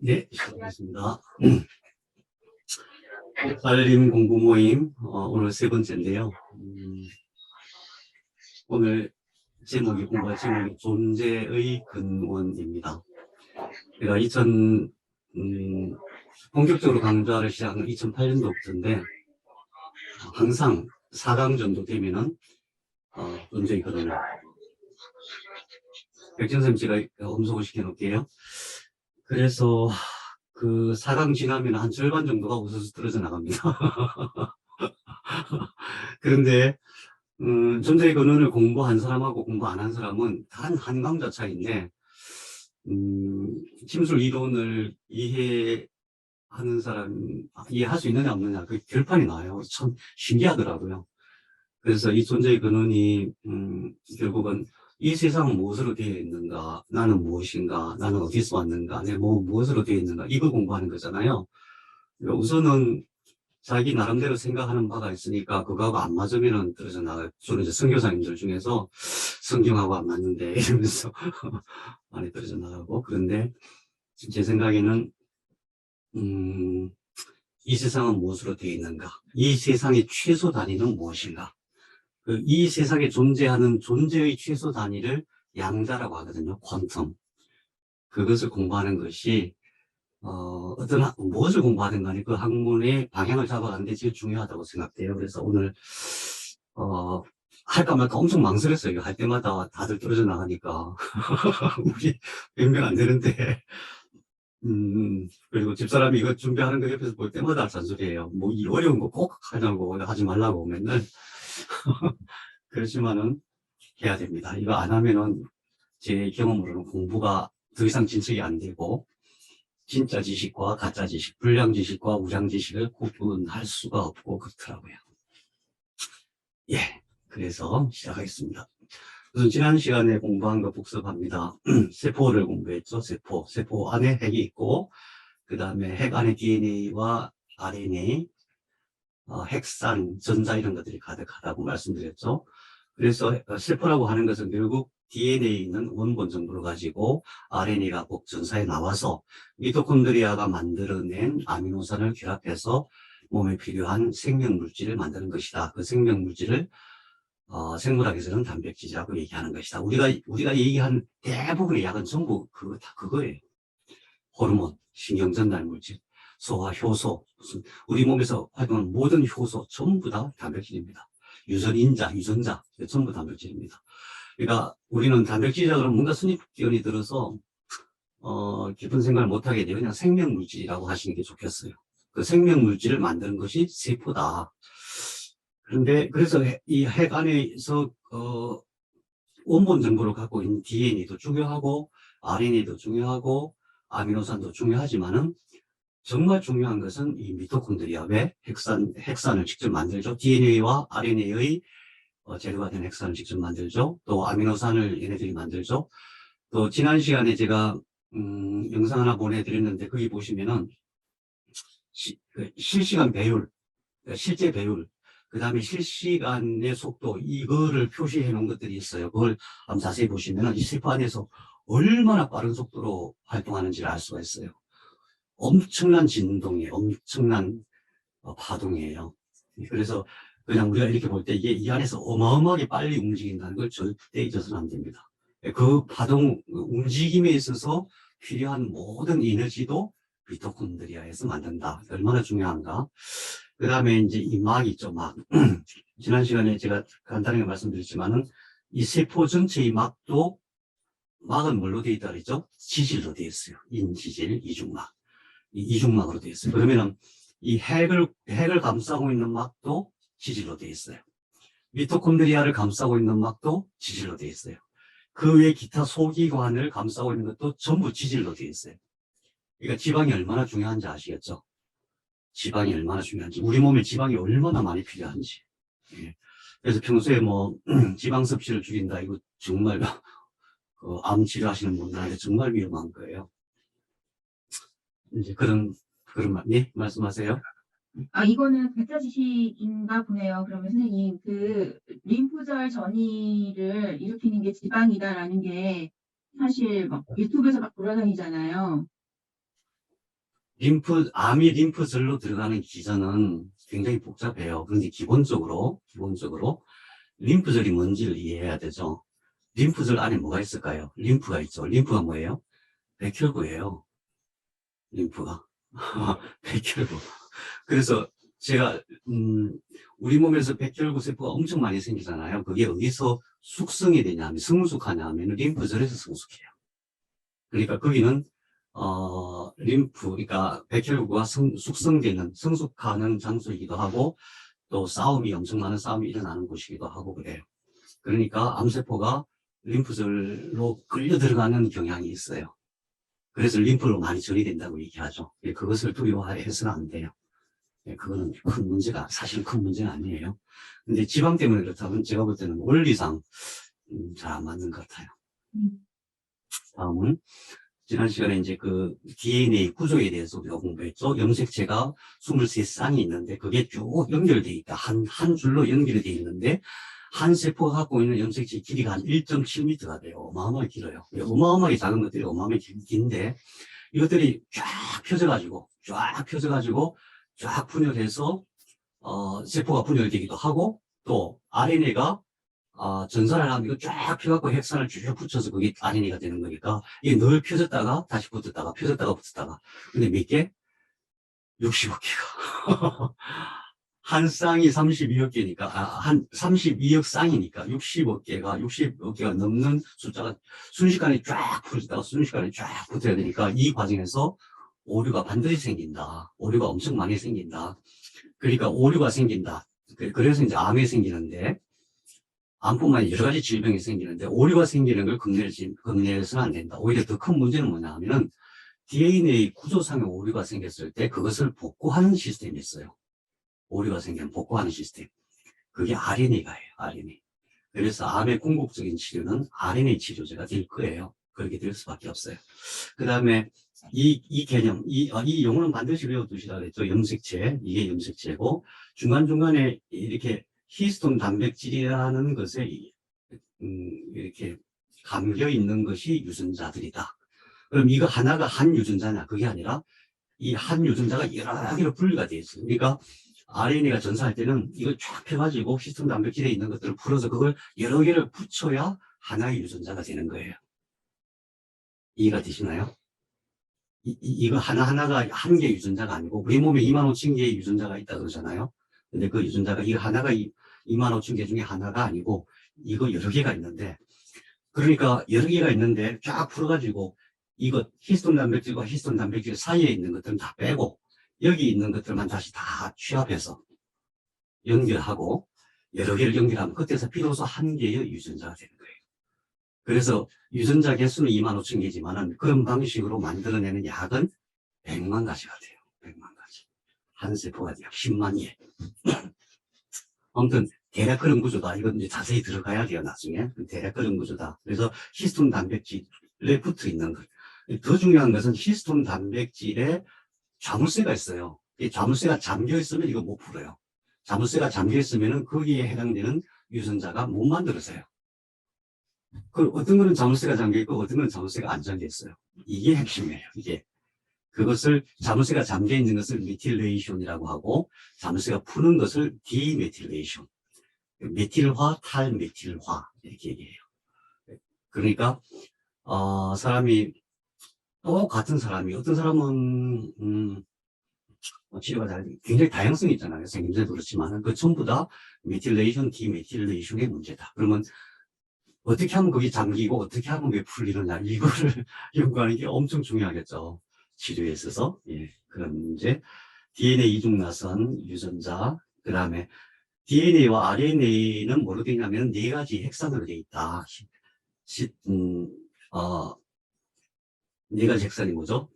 네, 시작하겠습니다. 살림 공부 모임, 오늘 세 번째인데요. 오늘 공부할 제목이 존재의 근원입니다. 제가 본격적으로 강좌를 시작한 2008년도부터인데, 항상 4강 정도 되면은, 존재의 근원을. 백전 선생님 제가 음성을 시켜놓을게요. 그래서 그 4강 지나면 한 절반 정도가 웃어서 떨어져 나갑니다. 그런데 존재의 근원을 공부한 사람하고 공부 안 한 사람은 단 한 강좌 차이인데, 심술 이론을 이해할 수 있느냐 없느냐, 그 결판이 나요. 참 신기하더라고요. 그래서 이 존재의 근원이, 결국은 이 세상은 무엇으로 되어 있는가, 나는 무엇인가, 나는 어디서 왔는가, 내 몸은 무엇으로 되어 있는가, 이걸 공부하는 거잖아요. 그러니까 우선은 자기 나름대로 생각하는 바가 있으니까 그거하고 안 맞으면은 떨어져 나가요. 저는 이제 선교사님들 중에서 성경하고 안 맞는데 이러면서 많이 떨어져 나가고. 그런데 제 생각에는 이 세상은 무엇으로 되어 있는가, 이 세상의 최소 단위는 무엇인가, 이 세상에 존재하는 존재의 최소 단위를 양자라고 하거든요. 퀀텀. 그것을 공부하는 것이 무엇을 공부하든 간에 그 학문의 방향을 잡아가는데 제일 중요하다고 생각돼요. 그래서 오늘, 할까 말까 엄청 망설였어요. 이거 할 때마다 다들 떨어져 나가니까. 우리 몇 명 안 되는데. 그리고 집사람이 이거 준비하는 거 옆에서 볼 때마다 잔소리해요. 뭐, 이 어려운 거 꼭 하냐고, 하지 말라고 맨날. 그렇지만은 해야 됩니다. 이거 안 하면은 제 경험으로는 공부가 더 이상 진척이 안 되고, 진짜 지식과 가짜 지식, 불량 지식과 우량 지식을 구분할 수가 없고 그렇더라고요. 예, 그래서 시작하겠습니다. 우선 지난 시간에 공부한 거 복습합니다. 세포를 공부했죠. 세포 안에 핵이 있고, 그 다음에 핵 안에 DNA와 RNA, 핵산, 전자 이런 것들이 가득하다고 말씀드렸죠. 그래서 세포라고 하는 것은 결국 DNA는 원본 정보를 가지고 RNA가 복전사에 나와서 미토콘드리아가 만들어낸 아미노산을 결합해서 몸에 필요한 생명물질을 만드는 것이다. 그 생명물질을 생물학에서는 단백질이라고 얘기하는 것이다. 우리가 얘기한 대부분의 약은 전부 그거예요. 호르몬, 신경전달물질, 소화, 효소, 우리 몸에서 활동하는 모든 효소 전부 다 단백질입니다. 유전자 전부 단백질입니다. 그러니까 우리는 단백질이라 그러면 뭔가 선입견이 들어서 깊은 생각을 못하게 돼요. 그냥 생명물질이라고 하시는 게 좋겠어요. 그 생명물질을 만드는 것이 세포다. 그런데 그래서 이 핵 안에서 원본 정보를 갖고 있는 DNA도 중요하고 RNA도 중요하고 아미노산도 중요하지만은 정말 중요한 것은 이 미토콘드리아. 왜? 핵산을 직접 만들죠. DNA와 RNA의 재료가 된 핵산을 직접 만들죠. 또 아미노산을 얘네들이 만들죠. 또 지난 시간에 제가 영상 하나 보내드렸는데 거기 보시면은 실시간 배율, 실제 배율, 그 다음에 실시간의 속도, 이거를 표시해 놓은 것들이 있어요. 그걸 한번 자세히 보시면은 이 세포 안에서 얼마나 빠른 속도로 활동하는지를 알 수가 있어요. 엄청난 진동이에요. 엄청난 파동이에요. 그래서 그냥 우리가 이렇게 볼 때 이게 이 안에서 어마어마하게 빨리 움직인다는 걸 절대 잊어서는 안 됩니다. 그 파동, 움직임에 있어서 필요한 모든 에너지도 미토콘드리아에서 만든다. 얼마나 중요한가. 그 다음에 이제 이 막 있죠, 막. 지난 시간에 제가 간단하게 말씀드렸지만은 이 세포 전체의 막은 뭘로 되어 있다 그랬죠? 지질로 되어 있어요. 인지질, 이중막. 이중막으로 되어 있어요. 그러면은 이 핵을 감싸고 있는 막도 지질로 되어 있어요. 미토콘드리아를 감싸고 있는 막도 지질로 되어 있어요. 그 외 기타 소기관을 감싸고 있는 것도 전부 지질로 되어 있어요. 그러니까 지방이 얼마나 중요한지 아시겠죠? 지방이 얼마나 중요한지, 우리 몸에 지방이 얼마나 많이 필요한지. 예. 그래서 평소에 뭐 지방 섭취를 줄인다, 이거 정말 암 치료하시는 분들한테 정말 위험한 거예요. 이제 그런 예, 말씀하세요. 이거는 가짜 지식인가 보네요. 그러면 선생님, 림프절 전이를 일으키는 게 지방이다라는 게 사실 막 유튜브에서 막 돌아다니잖아요. 암이 림프절로 들어가는 기전은 굉장히 복잡해요. 그런데 기본적으로 림프절이 뭔지를 이해해야 되죠. 림프절 안에 뭐가 있을까요? 림프가 있죠. 림프가 뭐예요? 백혈구예요. 림프가. 백혈구. 그래서 제가 우리 몸에서 백혈구 세포가 엄청 많이 생기잖아요. 그게 어디서 숙성이 되냐, 성숙하냐 하면 림프절에서 성숙해요. 그러니까 거기는 그러니까 백혈구가 숙성되는, 성숙하는 장소이기도 하고, 또 싸움이, 엄청 많은 싸움이 일어나는 곳이기도 하고 그래요. 그러니까 암세포가 림프절로 끌려 들어가는 경향이 있어요. 그래서 림프로 많이 처리된다고 얘기하죠. 그것을 두려워해서는 안 돼요. 그거는 큰 문제가, 사실 큰 문제는 아니에요. 근데 지방 때문에 그렇다면 제가 볼 때는 원리상 잘 안 맞는 것 같아요. 다음은 지난 시간에 이제 그 DNA 구조에 대해서 우리가 공부했죠. 염색체가 23쌍이 있는데 그게 쭉 연결되어 있다. 한 줄로 연결이 되어 있는데 한 세포가 갖고 있는 염색체 길이가 한 1.7m가 돼요. 어마어마하게 길어요. 어마어마하게 작은 것들이 어마어마하게 긴데 이것들이 쫙 펴져가지고 쫙 분열해서 세포가 분열되기도 하고 또 RNA가 전산을 하면 이거 쫙 펴갖고 핵산을 쭉 붙여서 그게 RNA가 되는 거니까 이게 늘 펴졌다가 다시 붙었다가 펴졌다가 붙었다가 근데 몇 개? 65개가 한 쌍이 32억 개니까 한 32억 쌍이니까 60억 개가 넘는 숫자가 순식간에 쫙 풀어졌다가 순식간에 쫙 붙어야 되니까 이 과정에서 오류가 반드시 생긴다. 오류가 엄청 많이 생긴다. 그러니까 오류가 생긴다. 그래서 이제 암이 생기는데 암뿐만 아니라 여러 가지 질병이 생기는데 오류가 생기는 걸 금내서는 안 된다. 오히려 더 큰 문제는 뭐냐 하면은 DNA 구조상의 오류가 생겼을 때 그것을 복구하는 시스템이 있어요. 오류가 생기면 복구하는 시스템. 그게 RNA가 해요. RNA. 그래서 암의 궁극적인 치료는 RNA 치료제가 될 거예요. 그렇게 될 수밖에 없어요. 그 다음에 이 개념, 이 용어는 반드시 외워두시라 그랬죠. 염색체, 이게 염색체고 중간중간에 이렇게 히스톤 단백질이라는 것에 이렇게 감겨 있는 것이 유전자들이다. 그럼 이거 하나가 한 유전자냐? 그게 아니라 이 한 유전자가 여러 개로 분리가 되어 있어요. 그러니까 RNA가 전사할 때는 이걸 쫙 펴가지고 히스톤 단백질에 있는 것들을 풀어서 그걸 여러 개를 붙여야 하나의 유전자가 되는 거예요. 이해가 되시나요? 이거 하나하나가 한 개의 유전자가 아니고 우리 몸에 2만 5천 개의 유전자가 있다 그러잖아요. 근데 그 유전자가 이거 하나가 2만 5천 개 중에 하나가 아니고 이거 여러 개가 있는데 그러니까 여러 개가 있는데 쫙 풀어가지고 이거 히스톤 단백질과 히스톤 단백질 사이에 있는 것들은 다 빼고 여기 있는 것들만 다시 다 취합해서 연결하고 여러 개를 연결하면 그때서 비로소 한 개의 유전자가 되는 거예요. 그래서 유전자 개수는 2만 5천 개지만은 그런 방식으로 만들어내는 약은 100만 가지가 돼요. 100만 가지. 한 세포가 약 10만 개. 아무튼 대략 그런 구조다. 이건 이제 자세히 들어가야 돼요. 나중에. 대략 그런 구조다. 그래서 히스톤 단백질에 붙어 있는 것. 더 중요한 것은 히스톤 단백질에 자물쇠가 있어요. 이 자물쇠가 잠겨 있으면 이거 못 풀어요. 자물쇠가 잠겨 있으면은 거기에 해당되는 유전자가 못 만들어져요. 그 어떤 거는 자물쇠가 잠겨 있고 어떤 거는 자물쇠가 안 잠겨 있어요. 이게 핵심이에요. 이게 그것을 자물쇠가 잠겨 있는 것을 메틸레이션이라고 하고 자물쇠가 푸는 것을 디메틸레이션. 메틸화, 탈메틸화 이렇게 얘기해요. 그러니까 사람이 똑같은 사람이 어떤 사람은 치료가 굉장히 다양성이 있잖아요. 생김새도 그렇지만 그 전부 다 메틸레이션, 디메틸레이션의 문제다. 그러면 어떻게 하면 그게 잠기고 어떻게 하면 그게 풀리느냐 이거를 연구하는 게 엄청 중요하겠죠. 치료에 있어서. 예, 그런 문제. DNA 이중나선 유전자 그 다음에 DNA와 RNA는 뭐로 되어 있냐면 네 가지 핵산으로 되어 있다. 네 가지 핵산이 뭐죠?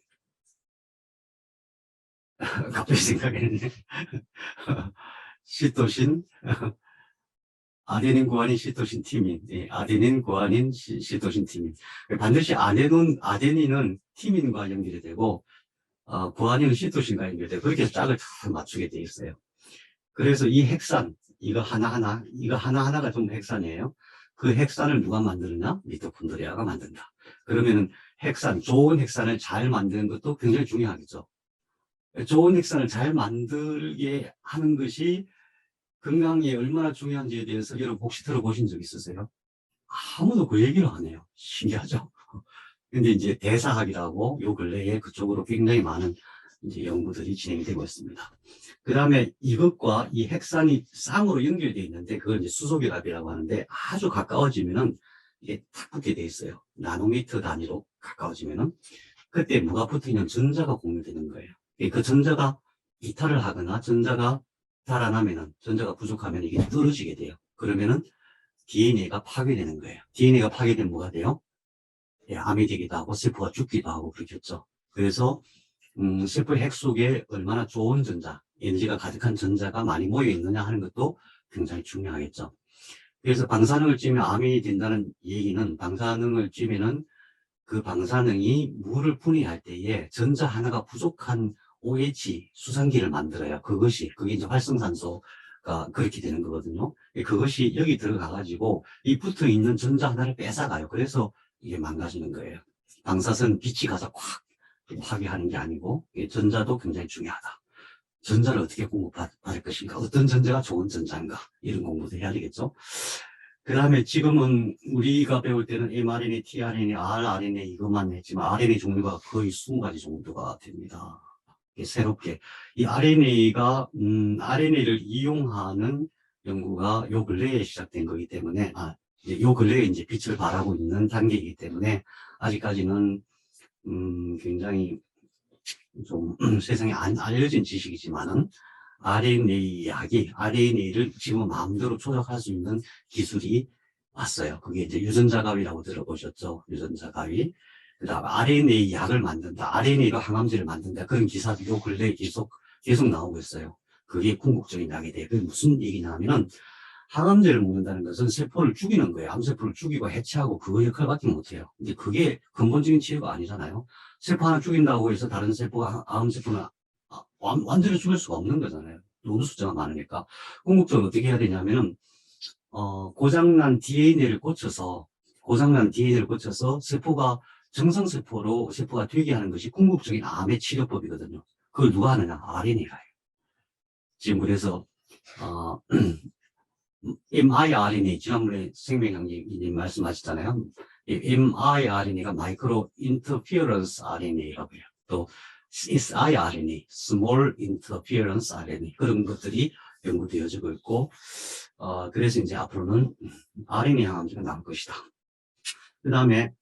갑자기 생각했네. 시토신, 아데닌, 구아닌, 시토신, 티민. 예, 아데닌, 구아닌, 시토신, 티민. 반드시 아데닌은 티민과 연결이 되고, 구아닌은 시토신과 연결되고, 그렇게 해서 짝을 다 맞추게 되어 있어요. 그래서 이 핵산, 이거 하나하나가 전부 핵산이에요. 그 핵산을 누가 만드느냐? 미토콘드리아가 만든다. 그러면은 핵산, 좋은 핵산을 잘 만드는 것도 굉장히 중요하겠죠. 좋은 핵산을 잘 만들게 하는 것이 건강에 얼마나 중요한지에 대해서 여러분 혹시 들어보신 적 있으세요? 아무도 그 얘기를 안 해요. 신기하죠? 근데 이제 대사학이라고 요 근래에 그쪽으로 굉장히 많은 이제 연구들이 진행되고 있습니다. 그 다음에 이것과 이 핵산이 쌍으로 연결되어 있는데 그걸 이제 수소결합이라고 하는데 아주 가까워지면은 이게 탁 붙게 돼 있어요. 나노미터 단위로 가까워지면은 그때 뭐가 붙어 있는 전자가 공유되는 거예요. 그 전자가 이탈을 하거나 전자가 달아나면은 전자가 부족하면 이게 떨어지게 돼요. 그러면은 DNA가 파괴되는 거예요. DNA가 파괴되면 뭐가 돼요? 예, 암이 되기도 하고 세포가 죽기도 하고 그렇겠죠. 그래서 세포의 핵 속에 얼마나 좋은 전자, 에너지가 가득한 전자가 많이 모여 있느냐 하는 것도 굉장히 중요하겠죠. 그래서 방사능을 쬐면 암이 된다는 얘기는 방사능을 쬐면은 그 방사능이 물을 분해할 때에 전자 하나가 부족한 OH 수산기를 만들어요. 그게 이제 활성산소가 그렇게 되는 거거든요. 그것이 여기 들어가가지고 이 붙어 있는 전자 하나를 뺏어가요. 그래서 이게 망가지는 거예요. 방사선 빛이 가서 콱 파괴하는 게 아니고 전자도 굉장히 중요하다. 전자를 어떻게 공급받을 것인가? 어떤 전자가 좋은 전자인가? 이런 공부도 해야 되겠죠. 그 다음에 지금은 우리가 배울 때는 mRNA, tRNA, rRNA 이것만 했지만 RNA 종류가 거의 20가지 정도가 됩니다. 새롭게 이 RNA를 이용하는 연구가 요 근래에 시작된 거기 때문에 이제 요 근래에 이제 빛을 발하고 있는 단계이기 때문에 아직까지는 굉장히 좀 세상에 안 알려진 지식이지만은 RNA를 지금 마음대로 조작할 수 있는 기술이 왔어요. 그게 이제 유전자갑이라고 들어보셨죠? 유전자갑이. 그 다음 RNA 약을 만든다. RNA로 항암제를 만든다. 그런 기사도 요 근래에 계속 나오고 있어요. 그게 궁극적인 약이 돼요. 그게 무슨 얘기냐면은 항암제를 먹는다는 것은 세포를 죽이는 거예요. 암세포를 죽이고 해체하고 그거 역할밖에 못해요. 근데 그게 근본적인 치료가 아니잖아요. 세포 하나 죽인다고 해서 다른 세포가, 암세포는 완전히 죽일 수가 없는 거잖아요. 너무 숫자가 많으니까. 궁극적으로 어떻게 해야 되냐면은, 고장난 DNA를 고쳐서 세포가 세포가 되게 하는 것이 궁극적인 암의 치료법이거든요. 그걸 누가 하느냐? RNA가 해요. 지금 그래서, mRNA, 지난번에 생명양님 말씀하셨잖아요. mRNA가 마이크로 인터피어런스 RNA라고 해요. 또 siRNA, Small Interference RNA 그런 것들이 연구되어지고 있고 그래서 이제 앞으로는 RNA 항암제가 나올 것이다. 그 다음에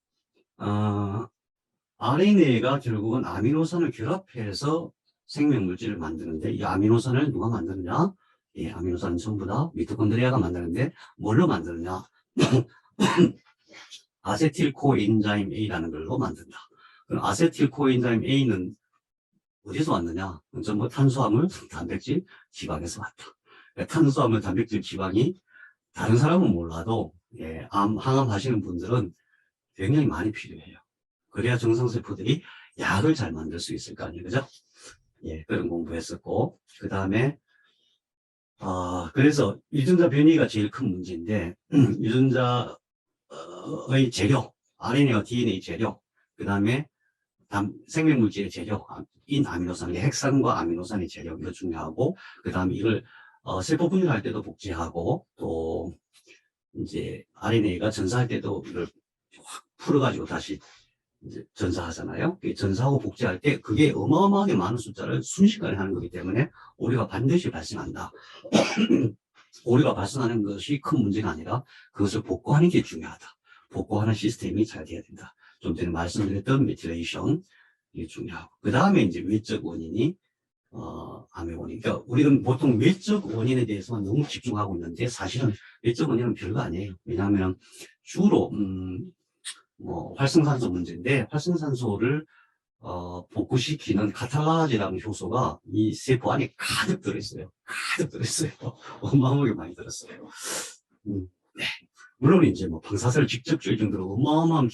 RNA가 결국은 아미노산을 결합해서 생명물질을 만드는데 이 아미노산을 누가 만드느냐? 예, 아미노산은 전부 다 미토콘드리아가 만드는데 뭘로 만드느냐? 아세틸코엔자임 A라는 걸로 만든다. 그럼 아세틸코엔자임 A는 어디서 왔느냐? 전부 탄수화물, 단백질, 지방에서 왔다. 그러니까 탄수화물, 단백질, 지방이 다른 사람은 몰라도 예, 항암 하시는 분들은 굉장히 많이 필요해요. 그래야 정상세포들이 약을 잘 만들 수 있을 거 아니에요. 그죠? 예, 그런 공부했었고. 그 다음에, 그래서 유전자 변이가 제일 큰 문제인데, 유전자의 재료, RNA와 DNA 재료, 그 다음에 생명물질의 재료, 아미노산, 핵산과 아미노산의 재료, 이거 중요하고, 그 다음에 이걸, 세포 분열할 때도 복제하고, 또, 이제, RNA가 전사할 때도 이걸 확 풀어가지고 다시 이제 전사하잖아요. 전사하고 복제할 때 그게 어마어마하게 많은 숫자를 순식간에 하는 거기 때문에 오류가 반드시 발생한다. 오류가 발생하는 것이 큰 문제가 아니라 그것을 복구하는 게 중요하다. 복구하는 시스템이 잘 돼야 된다. 좀 전에 말씀드렸던 메틸레이션 이게 중요하고 그 다음에 이제 외적 원인이 암의 원인. 그러니까 우리는 보통 외적 원인에 대해서만 너무 집중하고 있는데 사실은 외적 원인은 별거 아니에요. 왜냐하면 주로 활성산소 문제인데 활성산소를 복구시키는 카탈라지라는 효소가 이 세포 안에 가득 들어있어요. 어마어마하게 많이 들었어요. 네. 물론 이제 방사선을 직접 줄 정도로 어마어마한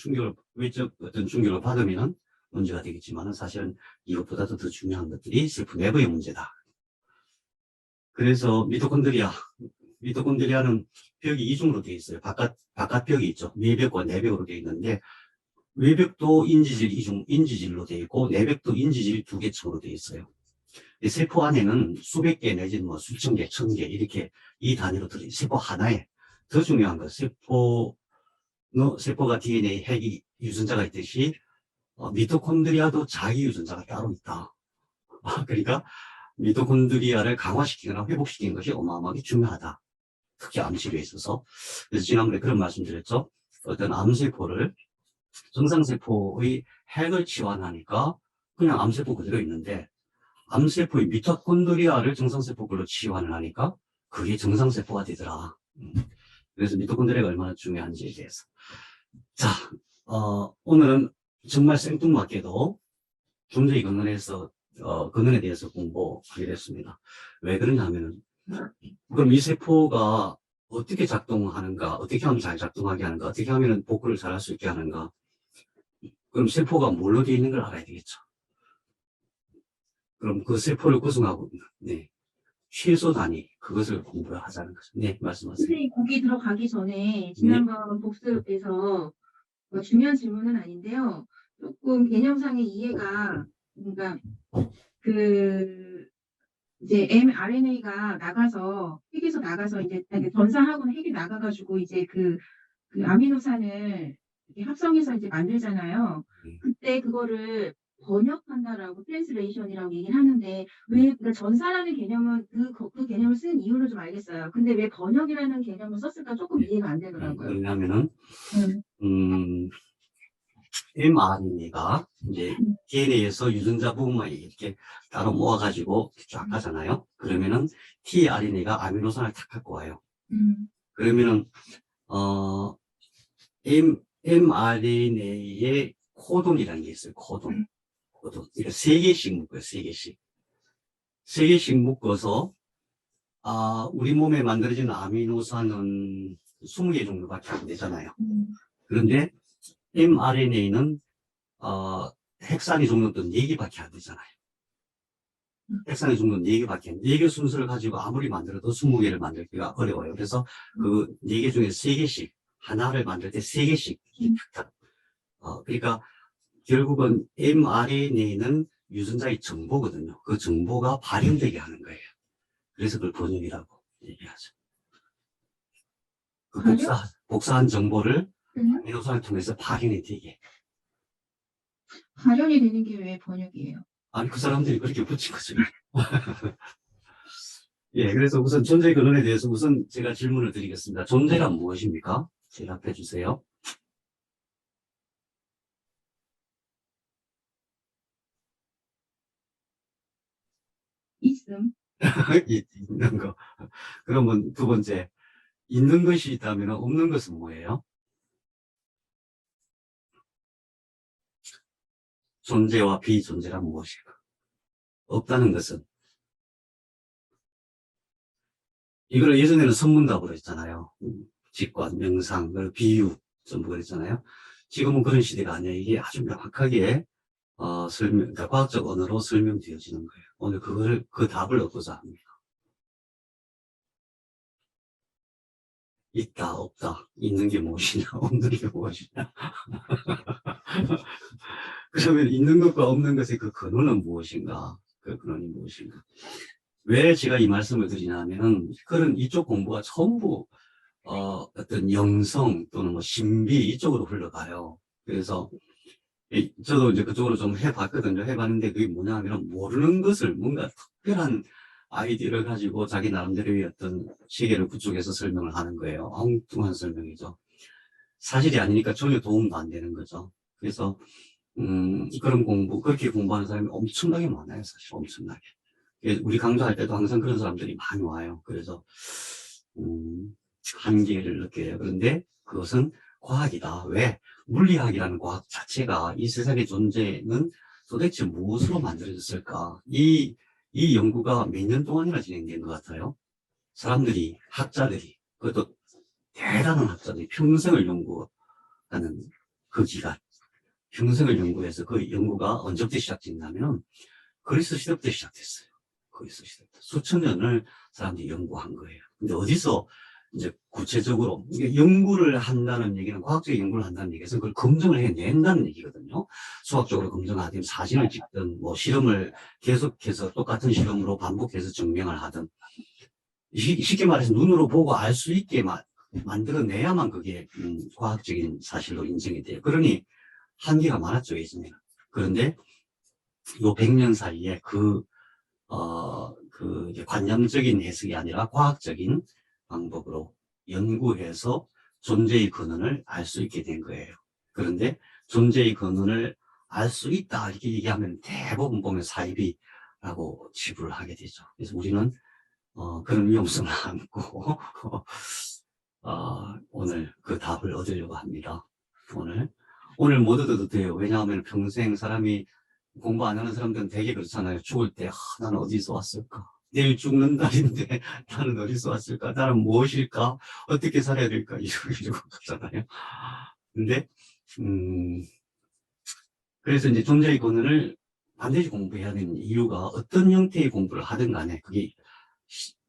외적 어떤 충격을 받으면 문제가 되겠지만 사실은 이것보다도 더 중요한 것들이 세포 내부의 문제다. 그래서 미토콘드리아는 벽이 이중으로 되어 있어요. 바깥 벽이 있죠. 외벽과 내벽으로 되어 있는데 외벽도 인지질로 되어 있고 내벽도 인지질 2개 층으로 되어 있어요. 이 세포 안에는 수백 개 내지는 뭐 수천 개, 천 개 이렇게 이 단위로 들어 세포 하나에 더 중요한 건 세포가 DNA 핵이 유전자가 있듯이 미토콘드리아도 자기 유전자가 따로 있다. 그러니까 미토콘드리아를 강화시키거나 회복시키는 것이 어마어마하게 중요하다. 특히 암치료에 있어서. 그래서 지난번에 그런 말씀드렸죠. 어떤 암세포를 정상세포의 핵을 치환하니까 그냥 암세포 그대로 있는데 암세포의 미토콘드리아를 정상세포 걸로 치환을 하니까 그게 정상세포가 되더라. 그래서 미토콘드리아가 얼마나 중요한지에 대해서. 자, 오늘은 정말 생뚱맞게도 존재의 근원에 대해서 공부하게 됐습니다. 왜 그러냐 하면은, 그럼 이 세포가 어떻게 작동하는가, 어떻게 하면 잘 작동하게 하는가, 어떻게 하면 복구를 잘 할 수 있게 하는가. 그럼 세포가 뭘로 되어 있는 걸 알아야 되겠죠. 그럼 그 세포를 구성하고 있는, 네. 최소 단위, 그것을 공부를 하자는 거죠. 네, 말씀하세요. 선생님, 거기 들어가기 전에 지난번 복습에서 중요한 질문은 아닌데요. 조금 개념상의 이해가, 그러니까 이제 mRNA가 핵에서 나가서 이제 전사하고는 핵이 나가가지고 이제 그 아미노산을 이렇게 합성해서 이제 만들잖아요. 그때 그거를 번역한다라고 트랜스레이션이라고 얘기를 하는데 그러니까 전사라는 개념은 그 개념을 쓴 이유를 좀 알겠어요. 근데 왜 번역이라는 개념을 썼을까 조금 이해가 안 되더라고요. 왜냐하면은 mRNA가 이제 DNA에서 유전자 부분만 이렇게 따로 모아가지고 쫙 가잖아요. 그러면은 tRNA가 아미노산을 탁 갖고 와요. 그러면은 mRNA의 코돈이라는 게 있어요. 코돈. 이거 3개씩 묶어요. 3개씩. 3개씩 묶어서 우리 몸에 만들어지는 아미노산은 20개 정도밖에 안 되잖아요. 그런데 mRNA는 핵산이 종류도 4개밖에 안 되잖아요. 핵산의 종류는 4개밖에 안 돼. 4개 순서를 가지고 아무리 만들어도 20개를 만들기가 어려워요. 그래서 그 4개 중에 3개씩, 하나를 만들 때 3개씩 탁탁. 그러니까 결국은 mRNA는 유전자의 정보거든요. 그 정보가 발현되게 하는 거예요. 그래서 그걸 번역이라고 얘기하죠. 그 복사한 정보를 아미노산을 통해서 발현이 되게. 발현이 되는 게 왜 번역이에요? 아니, 그 사람들이 그렇게 붙인 거죠. 예, 그래서 우선 존재 근원에 대해서 우선 제가 질문을 드리겠습니다. 존재란 무엇입니까? 대답해 주세요. 있음. 있는 거. 그러면 두 번째, 있는 것이 있다면 없는 것은 뭐예요? 존재와 비존재란 무엇일까? 없다는 것은 이걸 예전에는 선문답으로 했잖아요. 직관, 명상, 비유 전부 그랬잖아요. 지금은 그런 시대가 아니에요. 이게 아주 명확하게 그러니까 과학적 언어로 설명되어지는 거예요. 오늘 그 답을 얻고자 합니다. 있다, 없다, 있는 게 무엇이냐, 없는 게 무엇이냐. 그러면 있는 것과 없는 것의 그 근원은 무엇인가? 그 근원이 무엇인가? 왜 제가 이 말씀을 드리냐면은, 그런 이쪽 공부가 전부, 어떤 영성 또는 뭐 신비 이쪽으로 흘러가요. 그래서, 저도 이제 그쪽으로 좀 해봤거든요. 해봤는데 그게 뭐냐 하면 모르는 것을 뭔가 특별한 아이디어를 가지고 자기 나름대로의 어떤 시계를 그쪽에서 설명을 하는 거예요. 엉뚱한 설명이죠. 사실이 아니니까 전혀 도움도 안 되는 거죠. 그래서, 그렇게 공부하는 사람이 엄청나게 많아요. 사실 엄청나게. 우리 강좌할 때도 항상 그런 사람들이 많이 와요. 그래서, 한계를 느껴요. 그런데 그것은 과학이다. 왜? 물리학이라는 과학 자체가 이 세상의 존재는 도대체 무엇으로 만들어졌을까? 이 연구가 몇 년 동안이나 진행된 것 같아요. 학자들이, 그것도 대단한 학자들이 평생을 연구하는 그 기간, 평생을 연구해서 그 연구가 언제부터 시작됐냐면 그리스 시대부터 시작됐어요. 그리스 시대부터. 수천 년을 사람들이 연구한 거예요. 근데 어디서 이제 구체적으로 이게 연구를 한다는 얘기는 과학적인 연구를 한다는 얘기에서 그걸 검증을 해낸다는 얘기거든요. 수학적으로 검증하든 사진을 찍든 뭐 실험을 계속해서 똑같은 실험으로 반복해서 증명을 하든 쉽게 말해서 눈으로 보고 알 수 있게 만들어내야만 그게 과학적인 사실로 인정이 돼요. 그러니 한계가 많았죠, 예전에는. 그런데 요 100년 사이에 이제 관념적인 해석이 아니라 과학적인 방법으로 연구해서 존재의 근원을 알 수 있게 된 거예요. 그런데 존재의 근원을 알 수 있다 이렇게 얘기하면 대부분 보면 사이비라고 치부를 하게 되죠. 그래서 우리는 그런 위험성을 안고 오늘 그 답을 얻으려고 합니다. 오늘 못 얻어도 돼요. 왜냐하면 평생 사람이 공부 안 하는 사람들은 되게 그렇잖아요. 죽을 때 나는 어디서 왔을까? 내일 죽는 날인데 나는 어디서 왔을까? 나는 무엇일까? 어떻게 살아야 될까? 이러고 가잖아요. 근데 그래서 이제 존재의 근원을 반드시 공부해야 되는 이유가 어떤 형태의 공부를 하든 간에 그게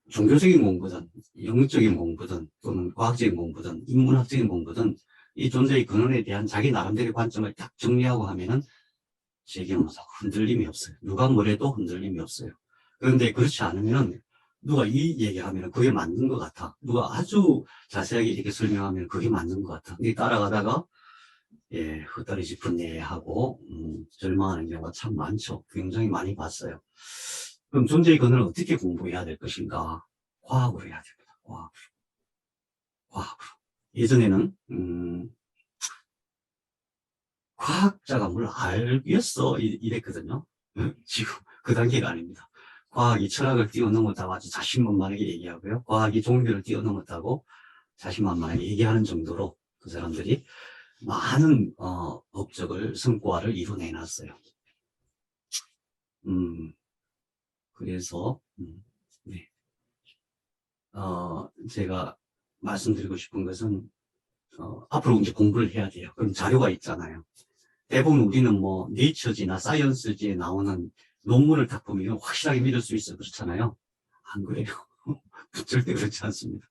종교적인 공부든 영적인 공부든 또는 과학적인 공부든 인문학적인 공부든 이 존재의 근원에 대한 자기 나름대로의 관점을 딱 정리하고 하면은 제 경우는 흔들림이 없어요. 누가 뭐래도 흔들림이 없어요. 그런데 그렇지 않으면 누가 이 얘기하면 그게 맞는 것 같아. 누가 아주 자세하게 이렇게 설명하면 그게 맞는 것 같아. 근데 따라가다가 헛다리 짚은 예 하고 절망하는 경우가 참 많죠. 굉장히 많이 봤어요. 그럼 존재의 근원을 어떻게 공부해야 될 것인가? 과학으로 해야 됩니다. 과학으로. 예전에는 과학자가 뭘 알겠어 이랬거든요. 지금 그 단계가 아닙니다. 과학이 철학을 뛰어넘었다고 아주 자신만만하게 얘기하고요. 과학이 종교를 뛰어넘었다고 자신만만하게 얘기하는 정도로 그 사람들이 많은 업적을 성과를 이뤄내놨어요. 그래서 네. 제가 말씀드리고 싶은 것은 앞으로 이제 공부를 해야 돼요. 그럼 자료가 있잖아요. 대부분 우리는 뭐 네이처지나 사이언스지에 나오는 논문을 딱 보면 확실하게 믿을 수 있어 그렇잖아요. 안 그래요? 절대 그렇지 않습니다.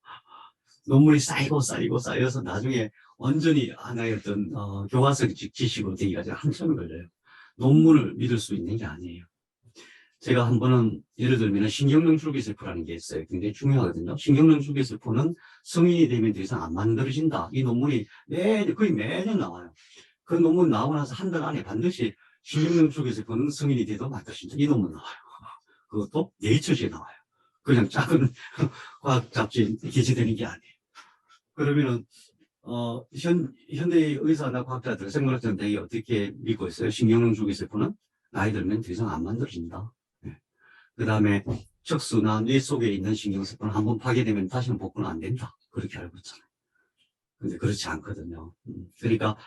논문이 쌓여서 나중에 완전히 하나의 어떤 교과서적 지식으로 되기까지 한참 걸려요. 논문을 믿을 수 있는 게 아니에요. 제가 한 번은 예를 들면 신경능 줄기세포라는 게 있어요. 굉장히 중요하거든요. 신경능 줄기세포는 성인이 되면 더 이상 안 만들어진다. 이 논문이 거의 매년 나와요. 그 논문 나오고 나서 한 달 안에 반드시 신경능 줄기세포는 성인이 돼도 만들어진다. 이 논문 나와요. 그것도 네이처지에 나와요. 그냥 작은 과학 잡지에 게재되는 게 아니에요. 그러면은 현대의 의사나 과학자들, 생물학자들이 어떻게 믿고 있어요? 신경능 줄기세포는 나이 들면 더 이상 안 만들어진다. 그 다음에 척수나 뇌 속에 있는 신경세포는 한번 파괴되면 다시는 복구는 안 된다. 그렇게 알고 있잖아요. 근데 그렇지 않거든요. 그러니까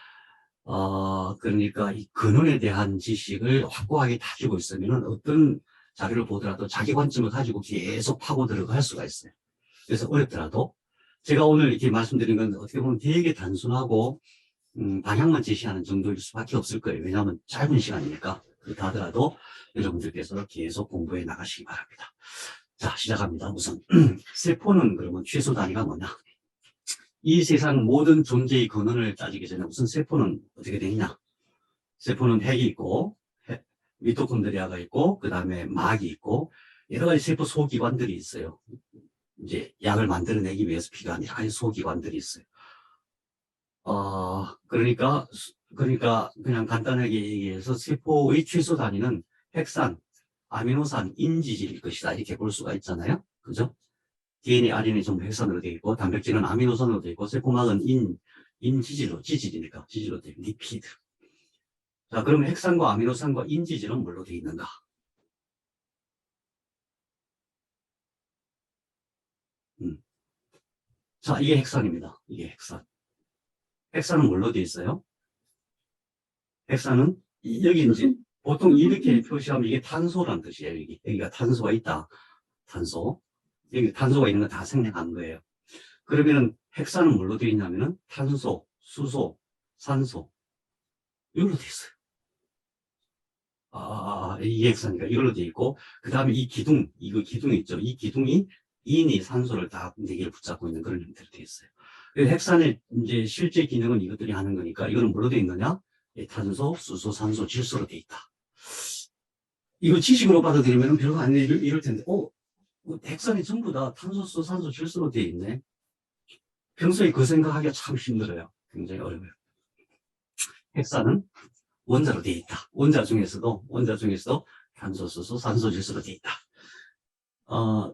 이 근원에 대한 지식을 확고하게 가지고 있으면 어떤 자료를 보더라도 자기 관점을 가지고 계속 파고 들어갈 수가 있어요. 그래서 어렵더라도 제가 오늘 이렇게 말씀드린 건 어떻게 보면 되게 단순하고 방향만 제시하는 정도일 수밖에 없을 거예요. 왜냐하면 짧은 시간이니까. 그렇다 하더라도 여러분들께서 계속 공부해 나가시기 바랍니다. 자, 시작합니다. 우선 세포는 그러면 최소 단위가 뭐냐? 이 세상 모든 존재의 근원을 따지기 전에 우선 세포는 어떻게 되느냐? 세포는 핵이 있고 미토콘드리아가 있고 그 다음에 막이 있고 여러 가지 세포 소기관들이 있어요. 이제 약을 만들어내기 위해서 필요한 여러 가지 소기관들이 있어요. 그러니까 그냥 간단하게 얘기해서 세포의 최소 단위는 핵산, 아미노산, 인지질일 것이다. 이렇게 볼 수가 있잖아요. 그죠? DNA, RNA 전부 핵산으로 되어 있고, 단백질은 아미노산으로 되어 있고, 세포막은 지질로 되어 있고, 리피드. 자, 그러면 핵산과 아미노산과 인지질은 뭘로 되어 있는가? 자, 이게 핵산입니다. 이게 핵산. 핵산은 뭘로 되어 있어요? 핵산은 여기 이제 보통 이렇게 표시하면 이게 탄소란 뜻이에요. 여기가 탄소가 있다. 탄소. 여기 탄소가 있는 거 다 생략한 거예요. 그러면은 핵산은 뭘로 되어 있냐면은 탄소, 수소, 산소. 이걸로 되어 있어요. 이게 핵산이니까 이걸로 되어 있고, 그 다음에 이 기둥, 이거 기둥이 있죠. 이 기둥이 인이 산소를 다 4개를 붙잡고 있는 그런 형태로 되어 있어요. 그래서 핵산의 이제 실제 기능은 이것들이 하는 거니까 이거는 뭐로 되어 있느냐? 탄소, 수소, 산소, 질소로 되어 있다. 이거 지식으로 받아들이면 별거 아니네 이럴 텐데, 핵산이 전부 다 탄소, 수소, 산소, 질소로 되어 있네. 평소에 그 생각하기가 참 힘들어요. 굉장히 어려워요. 핵산은 원자로 되어 있다. 원자 중에서도 탄소, 수소, 산소, 질소로 되어 있다.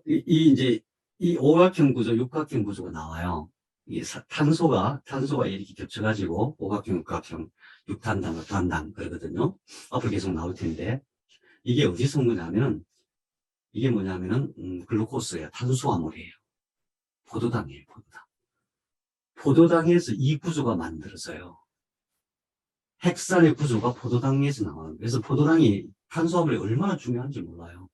이제 이 오각형 구조, 육각형 구조가 나와요. 탄소가 이렇게 겹쳐가지고 오각형, 육각형, 육탄당, 육탄당 그러거든요. 앞으로 계속 나올 텐데 이게 어디서 온 거냐면은 글루코스예요. 탄수화물이에요. 포도당이에요. 포도당에서 이 구조가 만들어져요. 핵산의 구조가 포도당에서 나와요. 그래서 포도당이 탄수화물이 얼마나 중요한지 몰라요.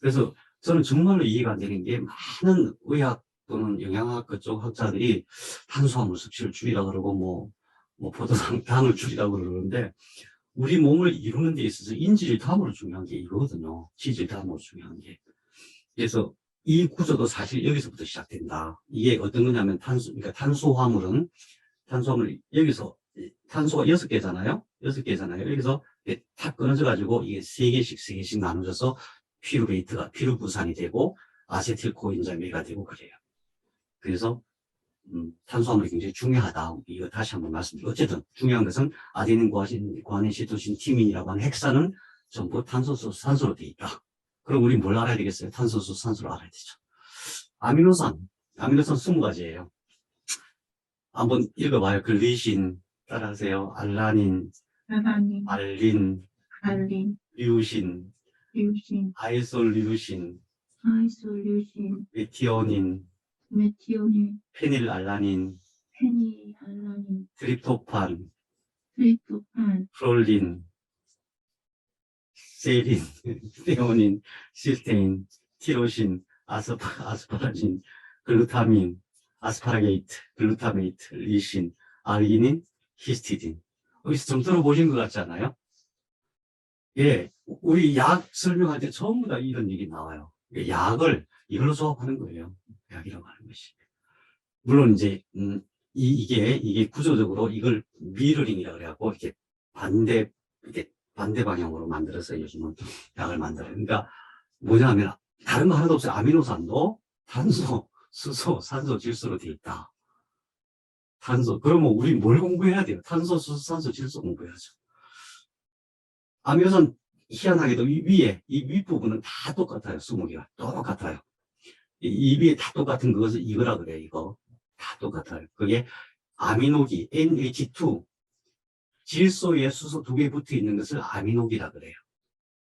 그래서 저는 정말로 이해가 안 되는 게 많은 의학 또는 영양학 그쪽 학자들이 탄수화물 섭취를 줄이라 그러고 포도당을 줄이라고 그러는데 우리 몸을 이루는 데 있어서 인지질담으로 중요한 게 이거거든요. 지질담으로 중요한 게. 그래서 이 구조도 사실 여기서부터 시작된다. 이게 어떤 거냐면 그러니까 탄수화물은 여기서 탄소가 6개잖아요. 여기서 탁 끊어져 가지고 이게 3개씩 나눠져서 피루부산이 되고 아세틸코인자메가 되고 그래요. 그래서 탄수화물이 굉장히 중요하다. 이거 다시 한번 말씀드리고 어쨌든 중요한 것은 아데닌, 구아닌, 시토신, 티민이라고 하는 핵산은 전부 탄소, 수소, 산소로 되어 있다. 그럼 우리 뭘 알아야 되겠어요? 탄소, 수소, 산소를 알아야 되죠. 아미노산 20가지예요. 한번 읽어봐요. 글리신 따라하세요. 알라닌, 알린, 류신, 아이솔류신, 메티오닌, 페닐알라닌, 트립토판, 프롤린, 세린, 테오닌, 시스테인, 티로신, 아스파라진, 글루타민, 아스파라게이트, 글루타메이트, 리신, 아르기닌, 히스티딘. 여기서 좀 들어보신 것 같지 않아요? 예, 우리 약 설명할 때 전부 다 이런 얘기 나와요. 약을 이걸로 조합하는 거예요. 약이라고 하는 것이. 물론 이제 이게 구조적으로 이걸 미러링이라고 그래갖고 이렇게 반대 방향으로 만들어서 요즘은 약을 만들어요. 그러니까 뭐냐면 다른 거 하나도 없어요. 아미노산도 탄소, 수소, 산소, 질소로 되어 있다. 그러면 우리 뭘 공부해야 돼요? 탄소, 수소, 산소, 질소 공부해야죠. 아미노산 희한하게도 이 윗부분은 다 똑같아요. 20개가 똑같아요. 이 위에 다 똑같은 그것을 이거라 그래요. 이거 다 똑같아요. 그게 아미노기 NH2 질소에 수소 2개 붙어 있는 것을 아미노기라 그래요.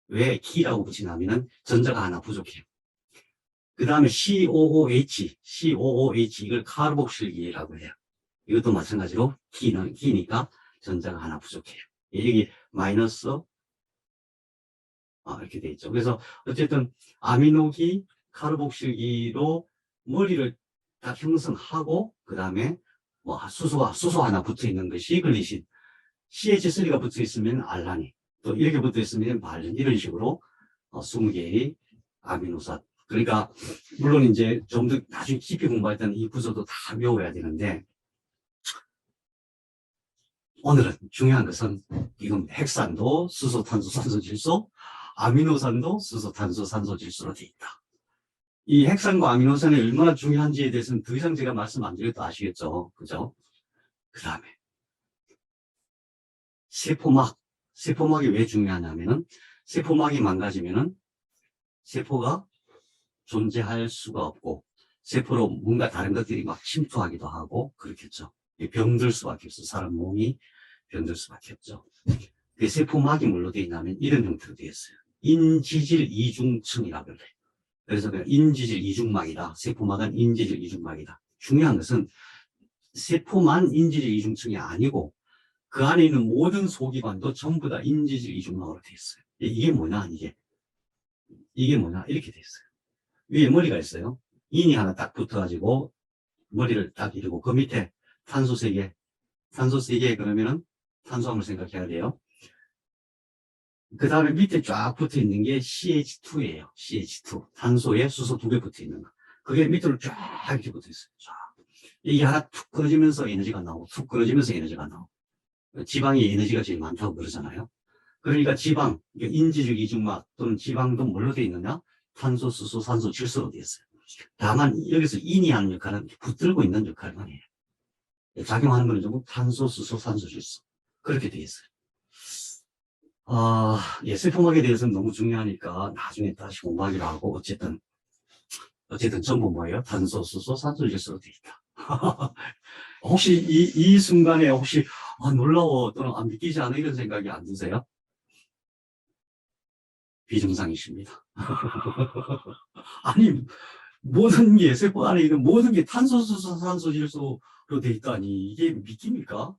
왜 기라고 붙이냐면은 전자가 하나 부족해요. 그 다음에 COOH 이걸 카르복실기라고 해요. 이것도 마찬가지로 기니까 전자가 하나 부족해요. 여기 마이너스 이렇게 돼 있죠. 그래서 어쨌든 아미노기, 카르복실기로 머리를 딱 형성하고 그 다음에 수소 하나 붙어 있는 것이 글리신, CH3가 붙어 있으면 알라닌, 또 이렇게 붙어 있으면 말린, 이런 식으로 20개의 아미노산. 그러니까 물론 이제 좀 더 나중에 깊이 공부할 때는 이 구조도 다 외워야 되는데 오늘은 중요한 것은 이건 핵산도 수소, 탄소, 산소, 질소, 아미노산도 수소, 탄소, 산소, 질소로 되어 있다. 이 핵산과 아미노산이 얼마나 중요한지에 대해서는 더 이상 제가 말씀 안 드려도 아시겠죠? 그죠? 그 다음에 세포막이 왜 중요하냐면은 세포막이 망가지면은 세포가 존재할 수가 없고 세포로 뭔가 다른 것들이 막 침투하기도 하고 그렇겠죠. 병들 수밖에 없어. 사람 몸이 병들 수밖에 없죠. 그 세포막이 뭘로 되어 있냐면 이런 형태로 되어 있어요. 인지질 이중층이라고 그래요. 그래서 인지질 이중막이다. 세포막은 인지질 이중막이다. 중요한 것은 세포만 인지질 이중층이 아니고 그 안에 있는 모든 소기관도 전부 다 인지질 이중막으로 되어 있어요. 이게 뭐냐 이렇게 되어 있어요. 위에 머리가 있어요. 인이 하나 딱 붙어가지고 머리를 딱 이루고 그 밑에 탄소 3개 그러면은 탄수화물 생각해야 돼요. 그 다음에 밑에 쫙 붙어 있는 게 CH2예요. CH2. 탄소에 수소 2개 붙어 있는 거. 그게 밑으로 쫙 이렇게 붙어 있어요. 쫙. 이게 하나 툭 끊어지면서 에너지가 나오고, 툭 끊어지면서 에너지가 나오고. 지방이 에너지가 제일 많다고 그러잖아요. 그러니까 지방, 인지적 이중막 또는 지방도 뭘로 되어 있느냐? 탄소, 수소, 산소, 질소로 되어 있어요. 다만 여기서 인이 하는 역할은 붙들고 있는 역할만 해요. 작용하는 거는 전부 탄소, 수소, 산소, 질소. 그렇게 되어 있어요. 세포막에 대해서는 너무 중요하니까 나중에 다시 공부하기로 하고, 어쨌든 전부 뭐예요? 탄소, 수소, 산소, 질소로 되어 있다. 혹시 이 순간에 혹시 놀라워 또는 안 믿기지 않아 이런 생각이 안 드세요? 비정상이십니다. 아니, 모든 게, 세포 안에 있는 모든 게 탄소, 수소, 산소, 질소로 되어 있다니, 이게 믿깁니까?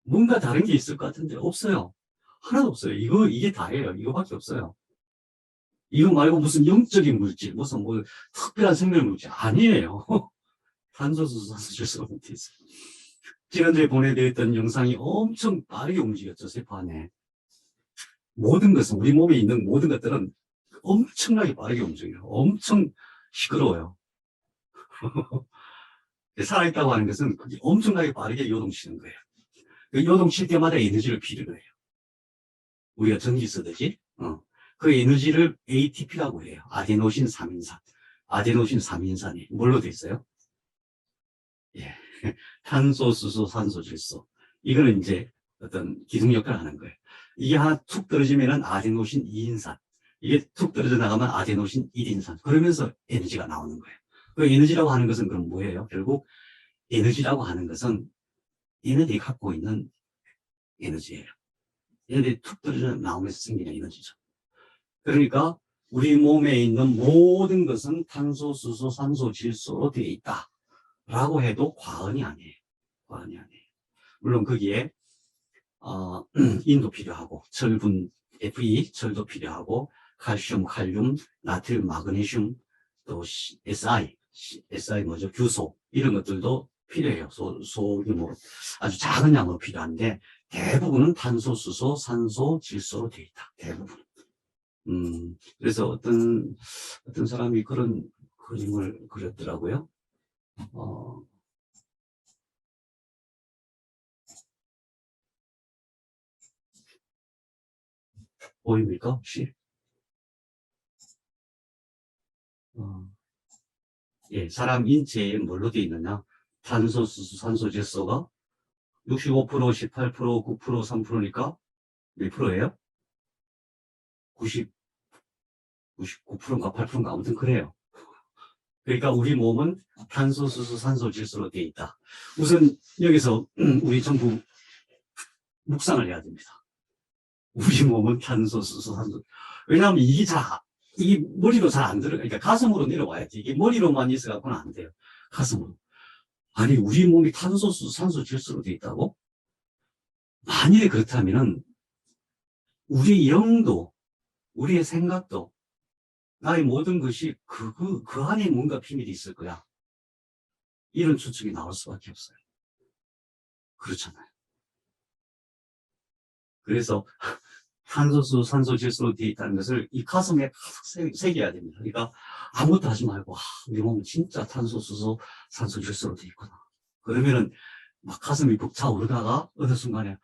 뭔가 다른 게 있을 것 같은데, 없어요. 하나도 없어요. 이게 다예요. 이거밖에 없어요. 이거 말고 무슨 영적인 물질, 무슨 뭐 특별한 생명 물질, 아니에요. 탄소, 수소, 산소, 질소로 되어 있어요. 지난주에 보내드렸던 영상이 엄청 빠르게 움직였죠, 세포 안에. 모든 것은, 우리 몸에 있는 모든 것들은 엄청나게 빠르게 움직여요. 엄청 시끄러워요. 살아있다고 하는 것은 그게 엄청나게 빠르게 요동치는 거예요. 그 요동칠 때마다 에너지를 필요로 해요. 우리가 전기 쓰듯이. 그 에너지를 ATP라고 해요. 아데노신 3인산. 아데노신 3인산이 뭘로 돼 있어요? 예. 탄소, 수소, 산소, 질소. 이거는 이제 어떤 기둥 역할을 하는 거예요. 이게 하나 툭 떨어지면은 아데노신 2인산. 이게 툭 떨어져 나가면 아데노신 1인산. 그러면서 에너지가 나오는 거예요. 그 에너지라고 하는 것은 그럼 뭐예요? 결국 에너지라고 하는 것은 얘네들이 갖고 있는 에너지예요. 얘네들이 툭 떨어져 나오면서 생기는 에너지죠. 그러니까 우리 몸에 있는 모든 것은 탄소, 수소, 산소, 질소로 되어 있다. 라고 해도 과언이 아니에요. 과언이 아니에요. 물론 거기에 인도 필요하고 철분, Fe, 철도 필요하고 칼슘, 칼륨, 나트륨, 마그네슘, 또 SI 뭐죠? 규소 이런 것들도 필요해요. 소규모 아주 작은 양으로 필요한데 대부분은 탄소, 수소, 산소, 질소로 되어 있다. 대부분. 그래서 어떤 사람이 그런 그림을 그렸더라고요. 보입니까, 혹시? 예, 사람 인체에 뭘로 되어 있느냐? 탄소, 수소, 산소, 질소가 65%, 18%, 9%, 3%니까 몇 프로예요? 99%인가 8%인가 아무튼 그래요. 그러니까 우리 몸은 탄소, 수소, 산소, 질소로 되어 있다. 우선 여기서 우리 전부 묵상을 해야 됩니다. 우리 몸은 탄소, 수소, 산소. 왜냐하면 이게 머리로 잘 안 들어가. 그러니까 가슴으로 내려와야지. 이게 머리로만 있어갖고는 안 돼요. 가슴으로. 아니, 우리 몸이 탄소, 수소, 산소, 질소로 되어 있다고? 만일에 그렇다면은 우리 영도, 우리의 생각도, 나의 모든 것이 그 안에 뭔가 비밀이 있을 거야. 이런 추측이 나올 수밖에 없어요. 그렇잖아요. 그래서 탄소, 수소, 산소, 질소로 되어 있다는 것을 이 가슴에 가득 새겨야 됩니다. 그러니까 아무것도 하지 말고 우리 몸은 진짜 탄소, 수소, 산소, 질소로 되어 있구나. 그러면은 막 가슴이 벅차오르다가 어느 순간에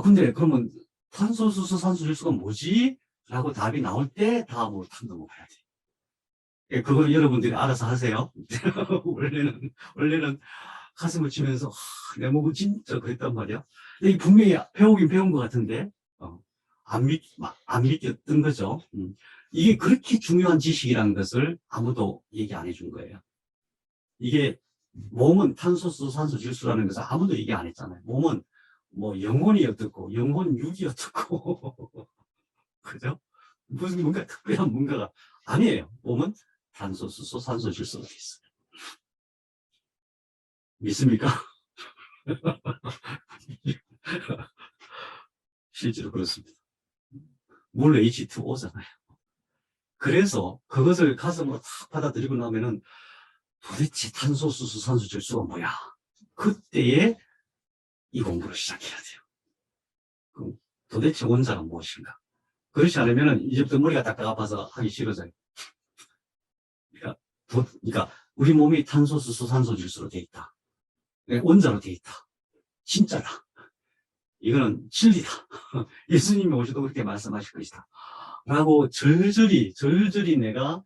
근데 그러면 탄소, 수소, 산소, 질소가 뭐지? 라고 답이 나올 때 다음으로 탁 넘어가야 돼. 예, 그걸 여러분들이 알아서 하세요. 원래는 가슴을 치면서 내 몸은 진짜 그랬단 말이야. 이게 분명히 배우긴 배운 것 같은데 안 믿겼던 거죠. 이게 그렇게 중요한 지식이라는 것을 아무도 얘기 안 해준 거예요. 이게 몸은 탄소, 수소, 산소, 질소라는 것을 아무도 얘기 안 했잖아요. 몸은 뭐 영혼이 어떻고 영혼 육이 어떻고 그죠? 무슨 뭔가 특별한 뭔가가 아니에요. 몸은 탄소, 수소, 산소, 질소가 돼 있어요. 믿습니까? 실제로 그렇습니다. 물 H2O잖아요. 그래서 그것을 가슴으로 탁 받아들이고 나면은 도대체 탄소, 수소, 산소, 질소가 뭐야? 그때에 이 공부를 시작해야 돼요. 그럼 도대체 원자가 무엇인가? 그렇지 않으면은 이제부터 머리가 딱딱 아파서 하기 싫어져요. 그러니까 그러니까 우리 몸이 탄소, 수소, 산소 질소로 돼 있다. 원자로 돼 있다. 진짜다. 이거는 진리다. 예수님이 오셔도 그렇게 말씀하실 것이다. 라고 절절히 내가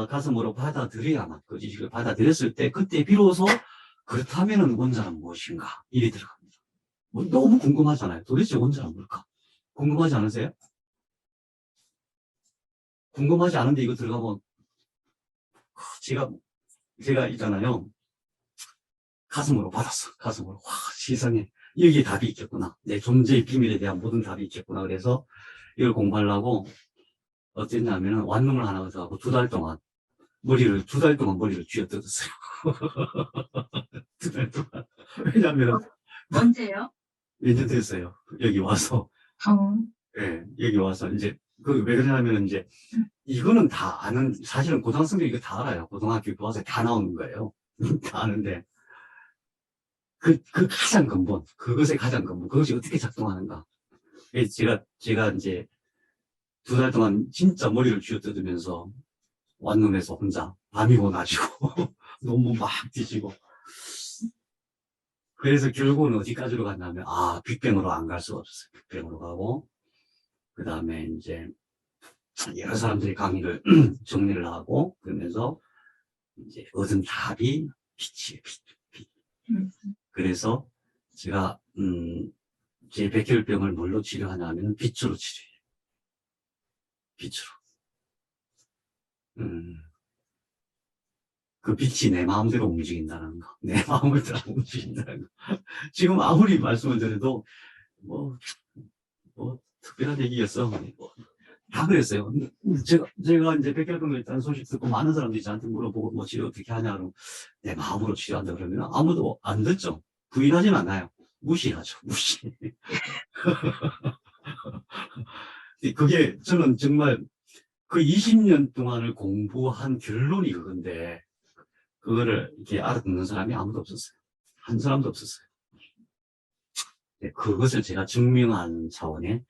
가슴으로 받아들여야만 그 지식을 받아들였을 때 그때 비로소 그렇다면 원자는 무엇인가 일이 들어갑니다. 뭐 너무 궁금하잖아요. 도대체 원자는 뭘까? 궁금하지 않으세요? 궁금하지 않은데 이거 들어가면 제가 있잖아요. 가슴으로 받았어. 가슴으로. 와, 세상에. 여기에 답이 있겠구나. 내 존재의 비밀에 대한 모든 답이 있겠구나. 그래서 이걸 공부하려고 어땠냐면은 완룸을 하나 가져가고 2달 동안 머리를 쥐어뜯었어요. 2달 동안. 왜냐면은 언제요? 몇 년 됐어요. 여기 와서. 예, 여기 와서 이제 왜 그러냐면 이제 이거는 다 아는 사실은 고등학생들 이거 다 알아요. 고등학교 교과서에 다 나오는 거예요. 다 아는데 그 가장 근본, 그것의 가장 근본, 그것이 어떻게 작동하는가. 제가 이제 2달 동안 진짜 머리를 쥐어뜯으면서 원룸에서 혼자 밤이고 낮이고 논문 막 뒤지고 그래서 결국은 어디까지로 갔냐면 빅뱅으로 안 갈 수가 없었어요. 빅뱅으로 가고 그 다음에 이제 여러 사람들이 강의를 정리를 하고 그러면서 이제 얻은 답이 빛이에요. 빛. 그래서 제가 제 백혈병을 뭘로 치료하냐면 빛으로 치료해요. 빛으로. 그 빛이 내 마음대로 움직인다는 거. 내 마음을 따라 움직인다는 거. 지금 아무리 말씀을 드려도 뭐 특별한 얘기겠어. 다 그랬어요. 제가 이제 백혈병에 있다는 소식 듣고 많은 사람들이 저한테 물어보고 뭐 치료 어떻게 하냐 그러면 내 마음으로 치료한다 그러면 아무도 안 듣죠. 부인하진 않아요. 무시하죠. 무시. 그게 저는 정말 그 20년 동안을 공부한 결론이 그건데 그거를 이렇게 알아듣는 사람이 아무도 없었어요. 한 사람도 없었어요. 네, 그것을 제가 증명한 차원의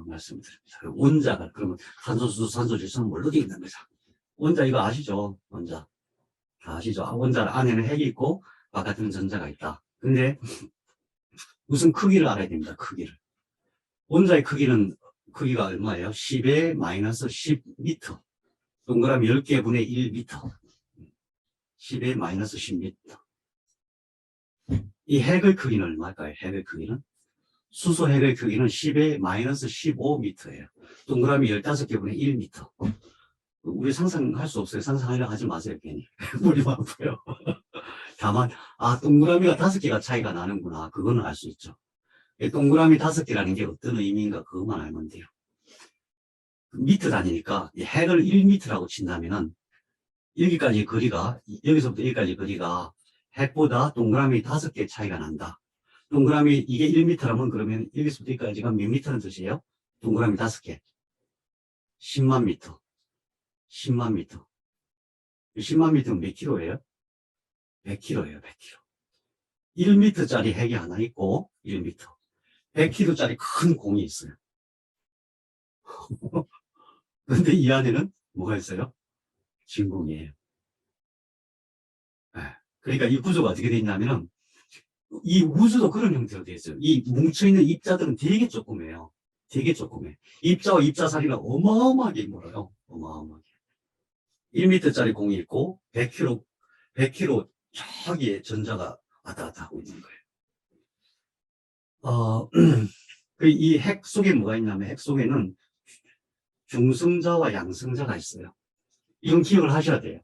말씀드립니다. 원자가 그러면 탄소, 수소, 산소, 질소는 뭘로 되어 있는 거죠? 원자 이거 아시죠? 원자 아시죠? 원자 안에는 핵이 있고 바깥에는 전자가 있다. 근데 무슨 크기를 알아야 됩니다. 크기를. 원자의 크기가 얼마예요? 10의 마이너스 10m. 동그라미 10개 분의 1m. 10의 마이너스 10m. 이 핵의 크기는 얼마일까요? 핵의 크기는? 수소 핵의 크기는 10의 마이너스 15m예요. 동그라미 15개 분의 1m. 우리 상상할 수 없어요. 상상하려고 하지 마세요, 괜히. 머리 아파요. 다만, 동그라미가 5개가 차이가 나는구나. 그거는 알 수 있죠. 동그라미 5개라는 게 어떤 의미인가 그것만 알면 돼요. 미터 단위니까 핵을 1m라고 친다면은 여기까지 거리가 여기서부터 여기까지 거리가 핵보다 동그라미 5개 차이가 난다. 동그라미 이게 1m라면 그러면 여기서부터 여기까지가 몇 미터는 뜻이에요? 동그라미 5개. 10만 미터. 10만 미터. 10만 미터는 몇 킬로예요? 100킬로예요, 100킬로. 1m짜리 핵이 하나 있고 1m. 100킬로짜리 큰 공이 있어요. 근데 이 안에는 뭐가 있어요? 진공이에요. 네. 그러니까 이 구조가 어떻게 되어 있냐면은 이 우주도 그런 형태로 되어 있어요. 이 뭉쳐있는 입자들은 되게 조그매요. 되게 조그매. 입자와 입자 사이가 어마어마하게 멀어요. 어마어마하게. 1m짜리 공이 있고 100kg 저기에 전자가 왔다 갔다 하고 있는 거예요. 이 핵 속에 뭐가 있냐면 핵 속에는 중성자와 양성자가 있어요. 이건 기억을 하셔야 돼요.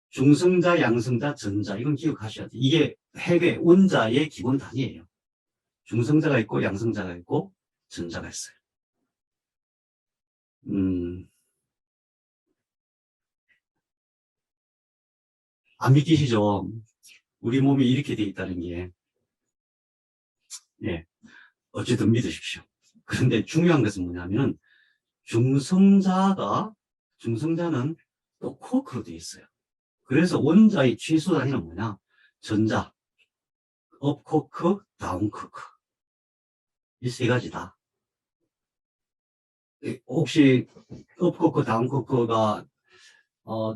중성자, 양성자, 전자 이건 기억하셔야 돼요. 이게 핵의 원자의 기본 단위예요. 중성자가 있고 양성자가 있고 전자가 있어요. 안 믿기시죠? 우리 몸이 이렇게 돼 있다는 게. 예. 어쨌든 믿으십시오. 그런데 중요한 것은 뭐냐면은 중성자는 또 코어크로 되어 있어요. 그래서 원자의 최소 단위는 뭐냐? 전자, 업코크, 다운코크. 이 세 가지다. 혹시 업코크, 다운코크가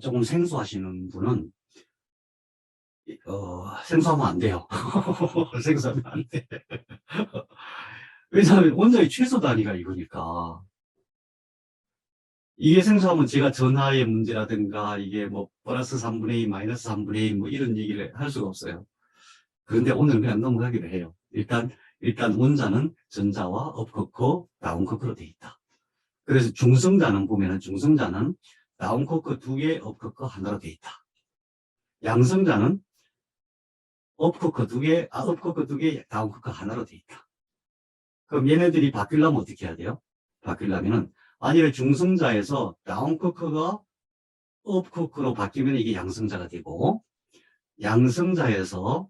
조금 생소하시는 분은, 생소하면 안 돼요. 생소하면 안 돼. 왜냐하면 원자의 최소 단위가 이거니까. 이게 생소하면 제가 전하의 문제라든가, 이게 뭐, 플러스 3분의 2, 마이너스 3분의 2, 뭐, 이런 얘기를 할 수가 없어요. 그런데 오늘 그냥 넘어가기로 해요. 일단 원자는 전자와 업커커, 다운커커로 되어 있다. 그래서 중성자는 보면은 중성자는 다운커커 2개, 업커커 하나로 되어 있다. 양성자는 업커커 2개, 업커커 2개, 다운커커 하나로 되어 있다. 그럼 얘네들이 바뀌려면 어떻게 해야 돼요? 바뀌려면은, 만일에 중성자에서 다운커커가 업커커로 바뀌면 이게 양성자가 되고, 양성자에서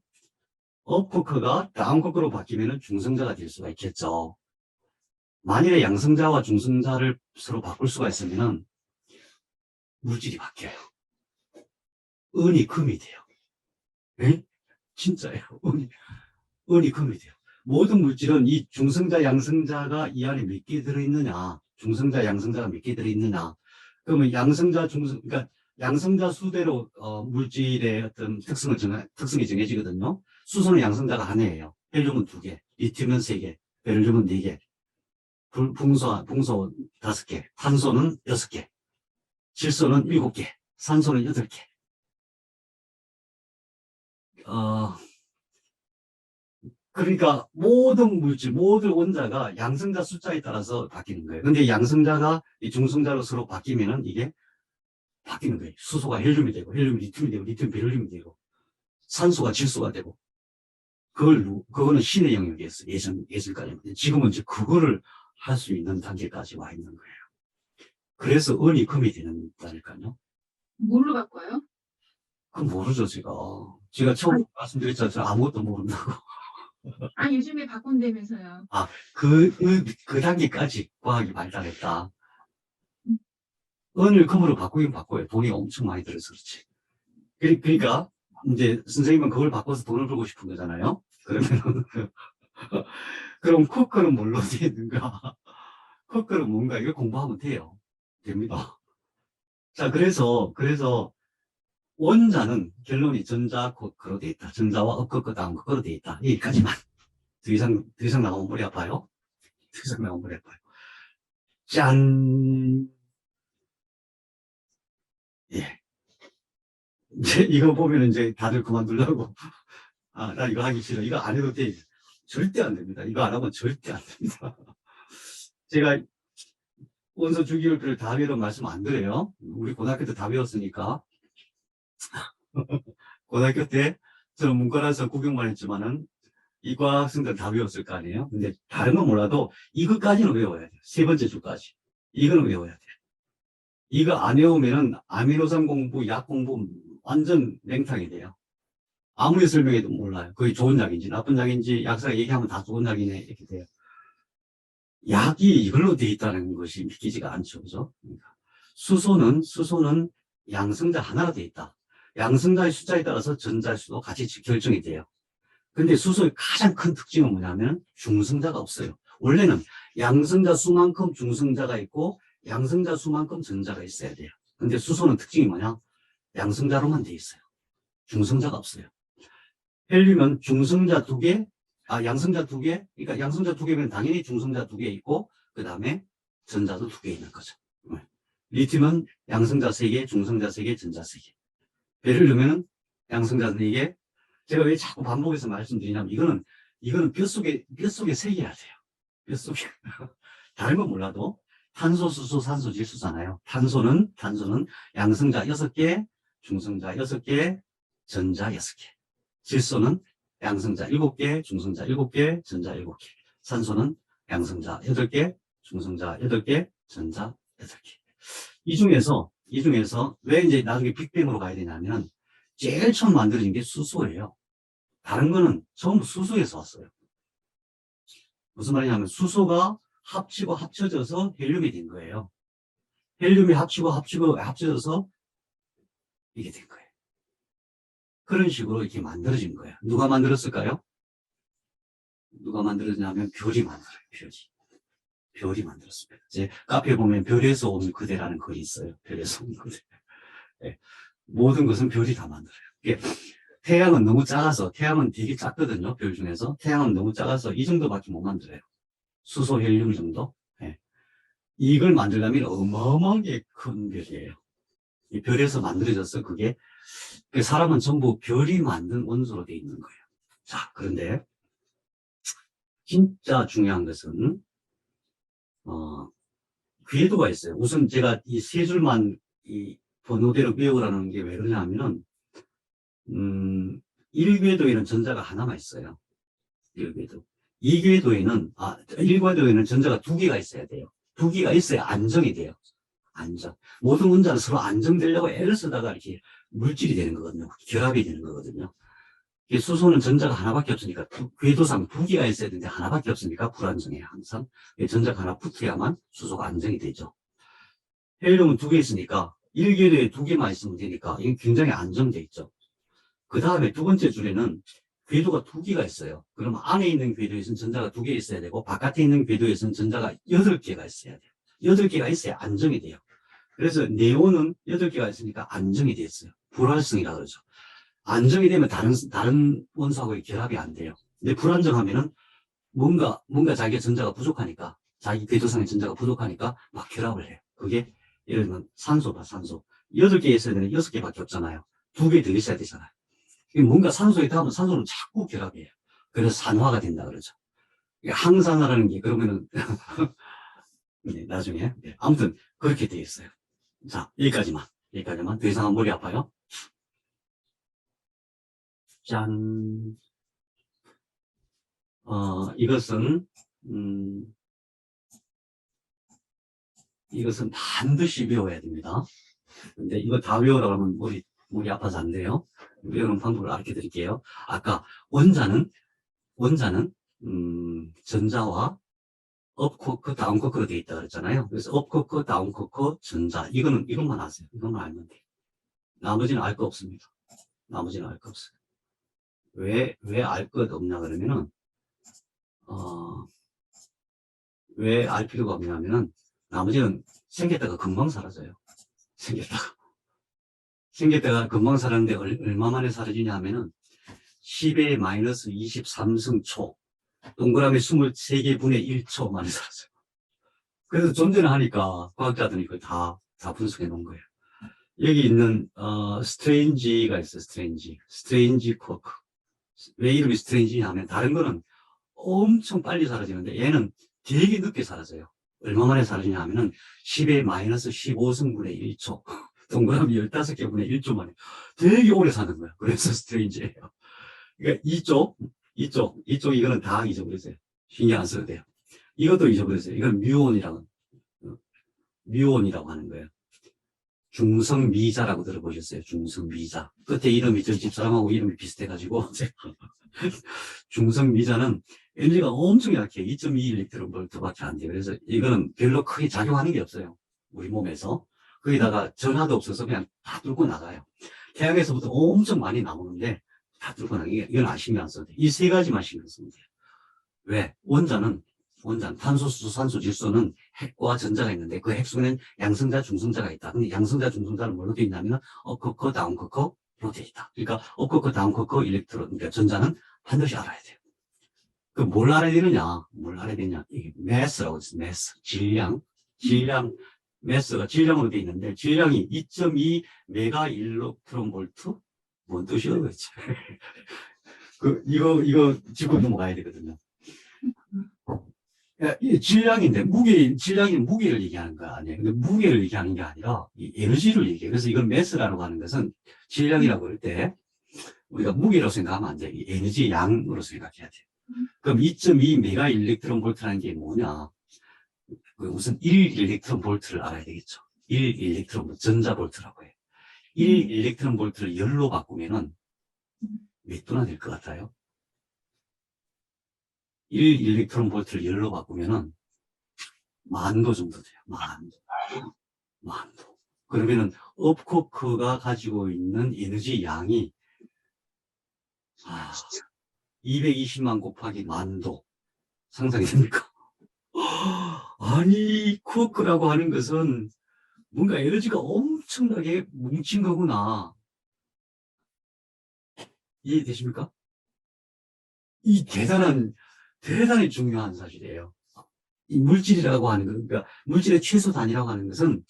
업커커가 다운커커로 바뀌면 중성자가 될 수가 있겠죠. 만일에 양성자와 중성자를 서로 바꿀 수가 있으면 물질이 바뀌어요. 은이 금이 돼요. 에? 진짜예요. 은이 금이 돼요. 모든 물질은 이 중성자, 양성자가 이 안에 몇 개 들어있느냐, 중성자, 양성자가 몇 개 들어있느냐, 그러면 양성자, 중성, 그러니까 양성자 수대로 물질의 어떤 특성이 정해지거든요. 수소는 양성자가 하나예요. 헬륨은 2개, 리튬은 3개, 베릴륨은 4개, 풍소 5개, 탄소는 6개, 질소는 7개, 산소는 8개. 그러니까 모든 물질, 모든 원자가 양성자 숫자에 따라서 바뀌는 거예요. 근데 양성자가 이 중성자로 서로 바뀌면은 이게 바뀌는 거예요. 수소가 헬륨이 되고, 헬륨이 리튬이 되고, 리튬이 베릴륨이 되고, 산소가 질소가 되고. 그거는 신의 영역이었어요. 예전까지는. 지금은 이제 그거를 할 수 있는 단계까지 와 있는 거예요. 그래서 은이 금이 된다니까요. 뭘로 바꿔요? 그건 모르죠, 제가 처음 말씀드렸잖아요. 저 아무것도 모른다고. 아, 요즘에 바꾼다면서요. 그 단계까지 과학이 발달했다. 은을 금으로 바꾸긴 바꿔요. 돈이 엄청 많이 들어서 그렇지. 그러니까, 이제 선생님은 그걸 바꿔서 돈을 벌고 싶은 거잖아요. 그러면, 그럼 코크는 뭘로 되는가? 코크는 뭔가, 이거 공부하면 돼요. 됩니다. 자, 그래서, 원자는 결론이 전자 코크로 돼 있다. 전자와 업코크 다운 코크로 돼 있다. 여기까지만. 더 이상 나오면 머리 아파요. 더 이상 나오면 머리 아파요. 짠! 예. 이제 이거 보면 이제 다들 그만두려고. 아, 나 이거 하기 싫어. 이거 안 해도 돼. 절대 안 됩니다. 이거 안 하면 절대 안 됩니다. 제가 원소 주기율표를 다 외우는 말씀 안 드려요. 우리 고등학교 때 다 외웠으니까. 고등학교 때 저는 문과라서 구경만 했지만은 이과 학생들 다 외웠을 거 아니에요. 근데 다른 건 몰라도 이거까지는 외워야 돼요. 세 번째 주까지. 이거는 외워야 돼요. 이거 안 외우면은 아미노산 공부, 약 공부 완전 맹탕이 돼요. 아무리 설명해도 몰라요. 그게 좋은 약인지 나쁜 약인지 약사가 얘기하면 다 좋은 약이네 이렇게 돼요. 약이 이걸로 돼 있다는 것이 믿기지가 않죠. 그죠? 그러니까 수소는 양성자 하나로 돼 있다. 양성자의 숫자에 따라서 전자의 수도 같이 결정이 돼요. 근데 수소의 가장 큰 특징은 뭐냐면 중성자가 없어요. 원래는 양성자 수만큼 중성자가 있고 양성자 수만큼 전자가 있어야 돼요. 근데 수소는 특징이 뭐냐? 양성자로만 돼 있어요. 중성자가 없어요. 헬륨은 중성자 2개, 양성자 2개, 그러니까 양성자 2개면 당연히 중성자 2개 있고, 그 다음에 전자도 2개 있는 거죠. 리튬은 양성자 3개, 중성자 3개, 전자 3개. 베릴륨은 양성자 4개. 제가 왜 자꾸 반복해서 말씀드리냐면, 이거는 뼛속에 새겨야 돼요. 뼛속에. 다른 건 몰라도, 탄소, 수소, 산소, 질소잖아요. 탄소는 양성자 6개, 중성자 6개, 전자 6개. 질소는 양성자 7개, 중성자 7개, 전자 7개. 산소는 양성자 8개, 중성자 8개, 전자 8개. 이 중에서 왜 이제 나중에 빅뱅으로 가야 되냐면, 제일 처음 만들어진 게 수소예요. 다른 거는 전부 수소에서 왔어요. 무슨 말이냐면, 수소가 합치고 합쳐져서 헬륨이 된 거예요. 헬륨이 합쳐져서 이게 된 거예요. 그런 식으로 이렇게 만들어진 거예요. 누가 만들었을까요? 누가 만들었냐면 별이 만들어요. 별이 만들었습니다. 이제 카페에 보면 별에서 온 그대라는 글이 있어요. 별에서 온 그대. 예. 모든 것은 별이 다 만들어요. 이게 태양은 너무 작아서, 태양은 되게 작거든요. 별 중에서. 태양은 너무 작아서 이 정도밖에 못 만들어요. 수소, 헬륨 정도. 예. 이걸 만들려면 어마어마하게 큰 별이에요. 이 별에서 만들어져서 그게, 그 사람은 전부 별이 만든 원소로 되어 있는 거예요. 자, 그런데 진짜 중요한 것은 궤도가 있어요. 우선 제가 이 세 줄만 이 번호대로 외우라는 게 왜 그러냐면은 1궤도에는 전자가 하나만 있어요. 1궤도. 1궤도에는 전자가 두 개가 있어야 돼요. 두 개가 있어야 안정이 돼요. 안정. 모든 원자는 서로 안정되려고 애를 쓰다가 이렇게 물질이 되는 거거든요. 결합이 되는 거거든요. 수소는 전자가 하나밖에 없으니까 궤도상 두 개가 있어야 되는데 하나밖에 없으니까 불안정해요. 항상 전자가 하나 붙어야만 수소가 안정이 되죠. 헬륨은 두 개 있으니까 1궤도에 두 개만 있으면 되니까 이게 굉장히 안정돼 있죠. 그 다음에 두 번째 줄에는 궤도가 두 개가 있어요. 그러면 안에 있는 궤도에서는 전자가 두 개 있어야 되고 바깥에 있는 궤도에서는 전자가 8개가 있어야 돼요. 8개가 있어야 안정이 돼요. 그래서 네온은 8개가 있으니까 안정이 됐어요. 불활성이라 그러죠. 안정이 되면 다른 원소하고 결합이 안 돼요. 근데 불안정하면은 뭔가 자기의 전자가 부족하니까, 자기 궤도상의 전자가 부족하니까 막 결합을 해요. 그게 예를 들면 산소다, 산소. 8개 있어야 되는 6개밖에 없잖아요. 2개 더 있어야 되잖아요. 뭔가 산소에 닿으면 산소는 자꾸 결합해요. 그래서 산화가 된다 그러죠. 항산화라는 게 그러면은 네, 나중에 아무튼 그렇게 되어 있어요. 자, 여기까지만 더 이상은 머리 아파요. 짠. 이것은 반드시 외워야 됩니다. 근데 이거 다 외우라고 하면 머리 아파서 안 돼요. 외우는 방법을 알려 드릴게요. 아까 원자는 전자와 업코크, 다운코크로 되어 있다 그랬잖아요. 그래서 업코크, 다운코크, 전자. 이것만 아세요. 이것만 알면 돼요. 나머지는 알 거 없습니다. 나머지는 알 거 없어요. 왜 알 것 없냐 그러면은, 왜 알 필요가 없냐면은, 나머지는 생겼다가 금방 사라져요. 생겼다가 금방 사라지는데 얼마 만에 사라지냐 하면은, 10의 마이너스 23승 초, 동그라미 23개 분의 1초 만에 사라져요. 그래서 존재는 하니까 과학자들이 그걸 다 분석해 놓은 거예요. 여기 있는, 스트레인지가 있어요, 스트레인지 쿼크. 왜 이름이 스트레인지 하면 다른 거는 엄청 빨리 사라지는데 얘는 되게 늦게 사라져요. 얼마 만에 사라지냐 하면은 10의 마이너스 15승분의 1초. 동그라미 15개 분의 1초 만에 되게 오래 사는 거야. 그래서 스트레인지예요. 그러니까 이거는 다 잊어버리세요. 신경 안 써도 돼요. 이것도 잊어버리세요. 이건 뮤온이라고 하는 거예요. 중성미자라고 들어보셨어요? 중성미자. 끝에 이름이 저 집사람하고 이름이 비슷해가지고 중성미자는 에너지가 엄청 약해요. 2.2일렉트론볼트밖에 안 돼요. 그래서 이거는 별로 크게 작용하는 게 없어요. 우리 몸에서. 거기다가 전하도 없어서 그냥 다 뚫고 나가요. 태양에서부터 엄청 많이 나오는데 다 뚫고 나가요. 이건 신경 안 써도 돼요. 이 세 가지만 신경 쓰면 돼요. 왜? 원자는 탄소, 수소, 산소, 질소는 핵과 전자가 있는데 그 핵 속에는 양성자, 중성자가 있다. 근데 양성자, 중성자는 뭘로 되어 있냐면 업코커, 다운코커로 되어 있다. 그러니까 업코커, 다운코커 일렉트론, 그러니까 전자는 반드시 알아야 돼요. 그 뭘 알아야 되느냐? 이게 매스라고 했어요. 매스. 질량, 매스가 질량으로 되어 있는데 질량이 2.2 메가 일렉트론 볼트? 뭔 뜻이야, 그렇지? 이거 짚고 넘어가야 되거든요. 이 질량인데, 질량이 무게를 얘기하는 거 아니에요. 근데 무게를 얘기하는 게 아니라, 이 에너지를 얘기해요. 그래서 이건 매스라고 하는 것은 질량이라고 할 때, 우리가 무게로 생각하면 안 돼요. 이 에너지 양으로 생각해야 돼요. 그럼 2.2 메가 일렉트론 볼트라는 게 뭐냐? 우선 1 일렉트론 볼트를 알아야 되겠죠. 1 일렉트론 볼트, 전자 볼트라고 해요. 1 일렉트론 볼트를 열로 바꾸면은 몇 도나 될 것 같아요? 1 일렉트론 볼트를 열로 바꾸면은 10,000도 정도 돼요. 10,000도. 그러면은 업코크가 가지고 있는 에너지 양이 220만 곱하기 10,000도. 상상이 됩니까? 아니, 쿼크라고 하는 것은 뭔가 에너지가 엄청나게 뭉친 거구나. 이해되십니까? 이 대단히 중요한 사실이에요. 이 물질이라고 하는 것, 그러니까 물질의 최소 단위라고 하는 것은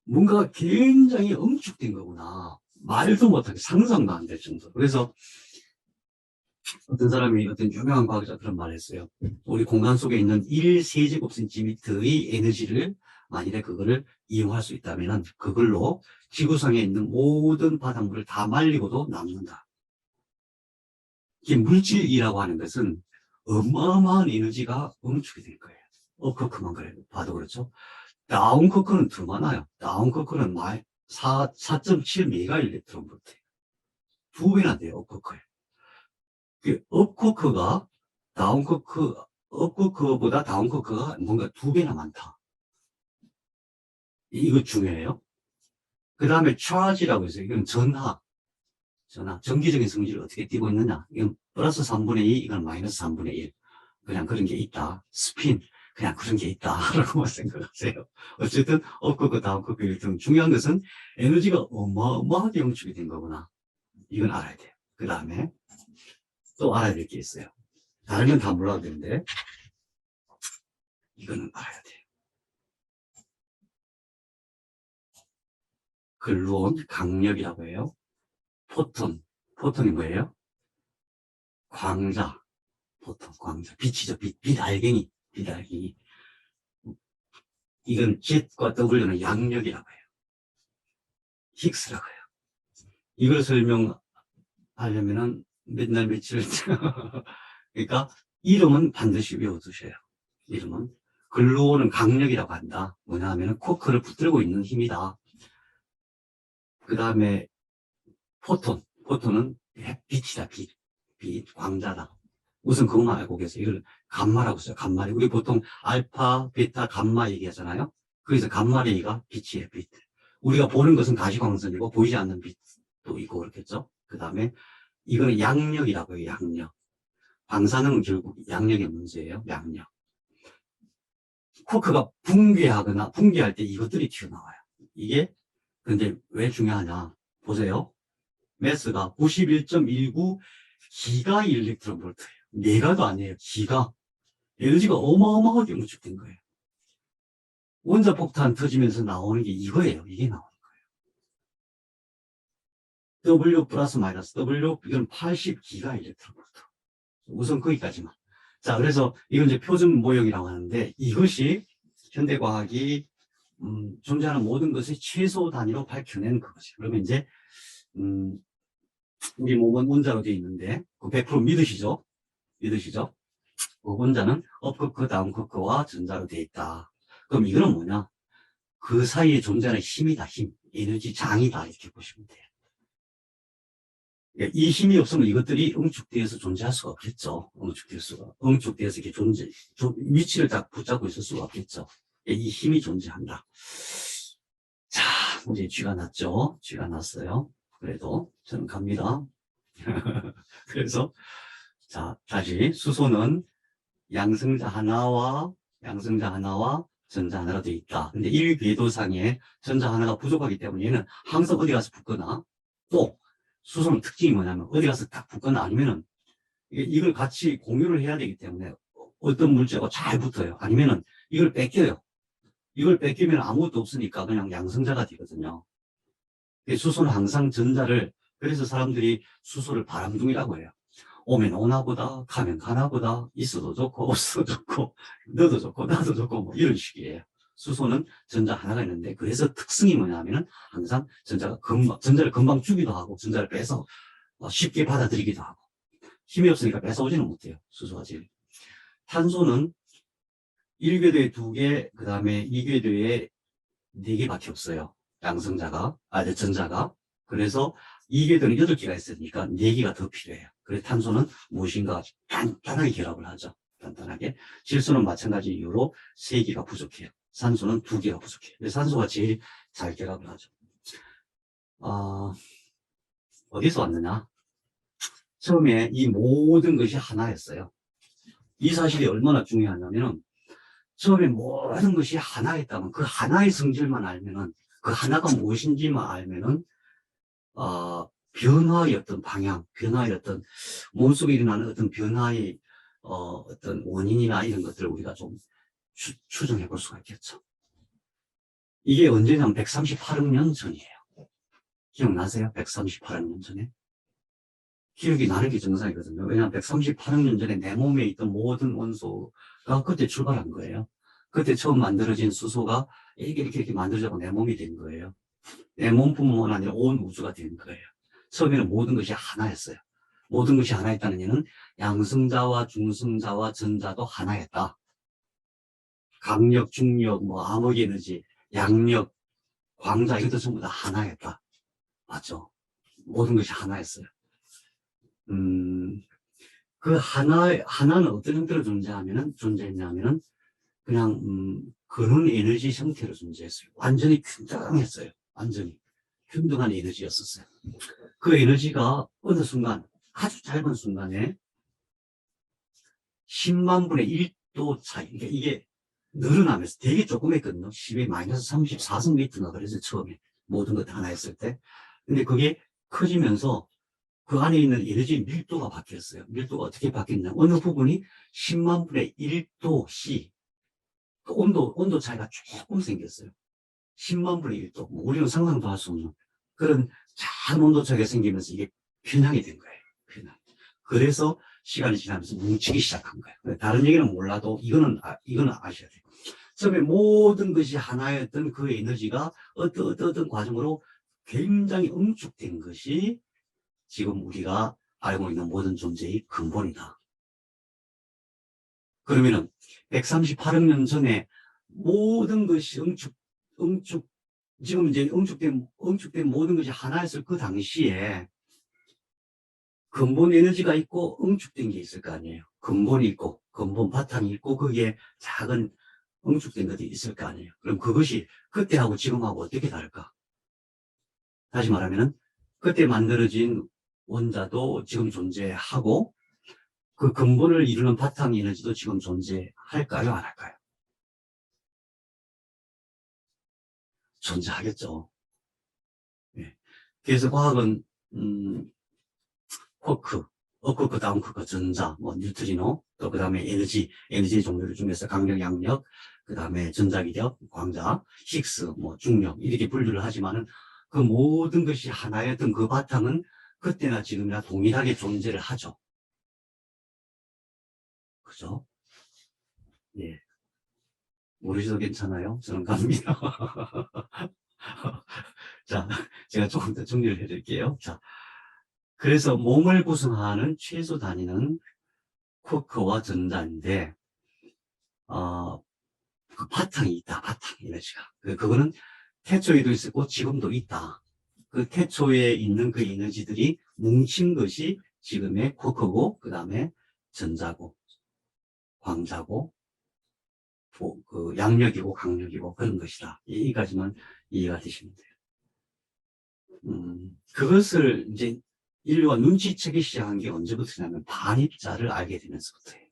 뭔가 굉장히 응축된 거구나. 말도 못하게 상상도 안 될 정도. 그래서 어떤 사람이 어떤 유명한 과학자 그런 말을 했어요. 우리 공간 속에 있는 1세제곱센티미터의 에너지를 만일에 그거를 이용할 수 있다면 그걸로 지구상에 있는 모든 바닷물을 다 말리고도 남는다. 이 물질이라고 하는 것은 어마어마한 에너지가 응축이 될 거예요. 업커크만 그래요. 봐도 그렇죠. 다운커크는 더 많아요. 다운커크는 4.7 메가 일렉트론 볼트. 2배나 돼요, 업커크에. 업커크가 업커크보다 다운커크가 뭔가 2배나 많다. 이거 중요해요. 그 다음에 차지라고 해서 이건 전하. 전기적인 성질을 어떻게 띄고 있느냐. 이건 플러스 3분의 2, 이건 마이너스 3분의 1. 그냥 그런 게 있다. 스핀. 그냥 그런 게 있다. 라고 생각하세요. 어쨌든, 업커크, 다운커크 일등 중요한 것은 에너지가 어마어마하게 영축이 된 거구나. 이건 알아야 돼요. 그 다음에 또 알아야 될 게 있어요. 다른 건 다 몰라도 되는데, 이거는 알아야 돼요. 글루온, 강력이라고 해요. 포톤이 뭐예요? 광자. 포톤, 광자. 빛이죠. 빛 알갱이. 이건 Z과 W는 양력이라고 해요. 힉스라고 해요. 이걸 설명하려면은 몇날 며칠. 그러니까 이름은 반드시 외워두셔요. 이름은. 글루온은 강력이라고 한다. 뭐냐 하면은 코크를 붙들고 있는 힘이다. 그 다음에 포톤은 빛이다. 빛, 광자다. 우선 그것만 알고 계세요. 이걸 감마라고 써요. 감마레이. 우리 보통 알파, 베타, 감마 얘기하잖아요. 그래서 감마레이가 빛이에요. 빛. 우리가 보는 것은 가시광선이고 보이지 않는 빛도 있고 그렇겠죠. 그 다음에 이거는 양력이라고 해요. 양력. 방사능은 결국 양력의 문제예요. 양력. 코크가 붕괴할 때 이것들이 튀어나와요. 이게 근데 왜 중요하냐. 보세요. 매스가 91.19 기가 일렉트론 볼트예요. 메가도 아니에요. 기가. 에너지가 어마어마하게 응축된 거예요. 원자폭탄 터지면서 나오는 게 이거예요. 이게 나오는 거예요. W 플러스 마이너스 W, 이건 80기가 일렉트론 볼트. 우선 거기까지만. 자, 그래서 이건 이제 표준 모형이라고 하는데 이것이 현대과학이 존재하는 모든 것을 최소 단위로 밝혀낸 그것이에요. 그러면 이제 우리 몸은 원자로 되어 있는데 100% 믿으시죠? 그 원자는 업커크, 다운커크와 전자로 되어 있다. 그럼 이거는 뭐냐? 그 사이에 존재하는 힘이다. 힘. 에너지 장이다. 이렇게 보시면 돼요. 이 힘이 없으면 이것들이 응축되어서 존재할 수가 없겠죠. 응축되어서 이렇게 위치를 딱 붙잡고 있을 수가 없겠죠. 이 힘이 존재한다. 자, 이제 쥐가 났죠. 쥐가 났어요. 그래도 저는 갑니다. 그래서 자, 다시 수소는 양성자 하나와 전자 하나가 되어 있다. 근데 1궤도상에 전자 하나가 부족하기 때문에 얘는 항상 어디 가서 붙거나 또 수소는 특징이 뭐냐면 어디 가서 딱 붙거나 아니면은 이걸 같이 공유를 해야 되기 때문에 어떤 물질하고 잘 붙어요. 아니면은 이걸 뺏겨요. 이걸 뺏기면 아무것도 없으니까 그냥 양성자가 되거든요. 수소는 항상 전자를, 그래서 사람들이 수소를 바람둥이라고 해요. 오면 오나보다, 가면 가나보다, 있어도 좋고, 없어도 좋고, 너도 좋고, 나도 좋고, 뭐 이런 식이에요. 수소는 전자 하나가 있는데, 그래서 특성이 뭐냐면은 항상 전자를 금방 주기도 하고, 전자를 빼서 쉽게 받아들이기도 하고, 힘이 없으니까 뺏어오지는 못해요. 수소가 제일. 탄소는 1궤도에 2개, 그 다음에 2궤도에 4개밖에 없어요. 전자가. 그래서 2궤도는 8개가 있으니까 4개가 더 필요해요. 그래서 탄소는 무엇인가 단단하게 결합을 하죠. 단단하게. 질소는 마찬가지 이유로 3개가 부족해요. 산소는 2개가 부족해요. 그래서 산소가 제일 잘 결합을 하죠. 어디서 왔느냐? 처음에 이 모든 것이 하나였어요. 이 사실이 얼마나 중요하냐면은 처음에 모든 것이 하나였다면 그 하나의 성질만 알면은 그 하나가 무엇인지만 알면은, 변화의 어떤 방향, 변화의 어떤, 몸속에 일어나는 어떤 변화의, 어떤 원인이나 이런 것들을 우리가 좀 추정해 볼 수가 있겠죠. 이게 언제냐면 138억 년 전이에요. 기억나세요? 138억 년 전에? 기억이 나는 게 정상이거든요. 왜냐하면 138억 년 전에 내 몸에 있던 모든 원소가 그때 출발한 거예요. 그때 처음 만들어진 수소가 이렇게 만들어지고 내 몸이 된 거예요. 내 몸뿐만 아니라 온 우주가 된 거예요. 처음에는 모든 것이 하나였어요. 모든 것이 하나였다는 얘기는 양성자와 중성자와 전자도 하나였다. 강력, 중력, 뭐 암흑 에너지, 양력, 광자 이것도 전부 다 하나였다. 맞죠? 모든 것이 하나였어요. 그 하나는 어떤 형태로 존재했냐면은 그냥 그런 에너지 형태로 존재했어요. 완전히 균등했어요. 완전히 균등한 에너지였었어요. 그 에너지가 어느 순간 아주 짧은 순간에 10만 분의 1도 차이, 그러니까 이게 늘어나면서 되게 조그맸거든요. 10의 마이너스 34승미터나 그래서 처음에 모든 것 하나 했을 때. 근데 그게 커지면서 그 안에 있는 에너지 밀도가 바뀌었어요. 밀도가 어떻게 바뀌었냐. 어느 부분이 10만 분의 1도씨, 그 온도 차이가 조금 생겼어요. 10만 분의 1도. 뭐 우리는 상상도 할 수 없는 그런 작은 온도 차이가 생기면서 이게 편향이 된 거예요. 편향. 그래서 시간이 지나면서 뭉치기 시작한 거예요. 다른 얘기는 몰라도 이거는 아셔야 돼요. 처음에 모든 것이 하나였던 그 에너지가 어떤 과정으로 굉장히 응축된 것이 지금 우리가 알고 있는 모든 존재의 근본이다. 그러면은 138억 년 전에 모든 것이 지금 이제 응축된 모든 것이 하나였을 그 당시에 근본 에너지가 있고 응축된 게 있을 거 아니에요. 근본이 있고 근본 바탕이 있고 거기에 작은 응축된 것이 있을 거 아니에요. 그럼 그것이 그때하고 지금하고 어떻게 다를까? 다시 말하면은 그때 만들어진 원자도 지금 존재하고 그 근본을 이루는 바탕 에너지도 지금 존재할까요? 안 할까요? 존재하겠죠. 네. 그래서 과학은 쿼크, 업쿼크, 다운쿼크, 전자, 뭐 뉴트리노, 또 그 다음에 에너지 종류 중에서 강력, 양력, 그 다음에 전자기력, 광자, 식스, 뭐 중력 이렇게 분류를 하지만은 그 모든 것이 하나였던 그 바탕은 그때나 지금이나 동일하게 존재를 하죠. 그죠? 예. 모르셔도 괜찮아요. 저는 갑니다. 자, 제가 조금 더 정리를 해드릴게요. 자, 그래서 몸을 구성하는 최소 단위는 쿼크와 전자인데, 그 바탕이 있다, 바탕 에너지가. 그거는 태초에도 있었고 지금도 있다. 그 태초에 있는 그 에너지들이 뭉친 것이 지금의 쿼크고, 그 다음에 전자고, 광자고, 그 양력이고 강력이고 그런 것이다. 여기까지만 이해가 되시면 돼요. 그것을 이제 인류가 눈치채기 시작한 게 언제부터냐면 반입자를 알게 되면서부터예요.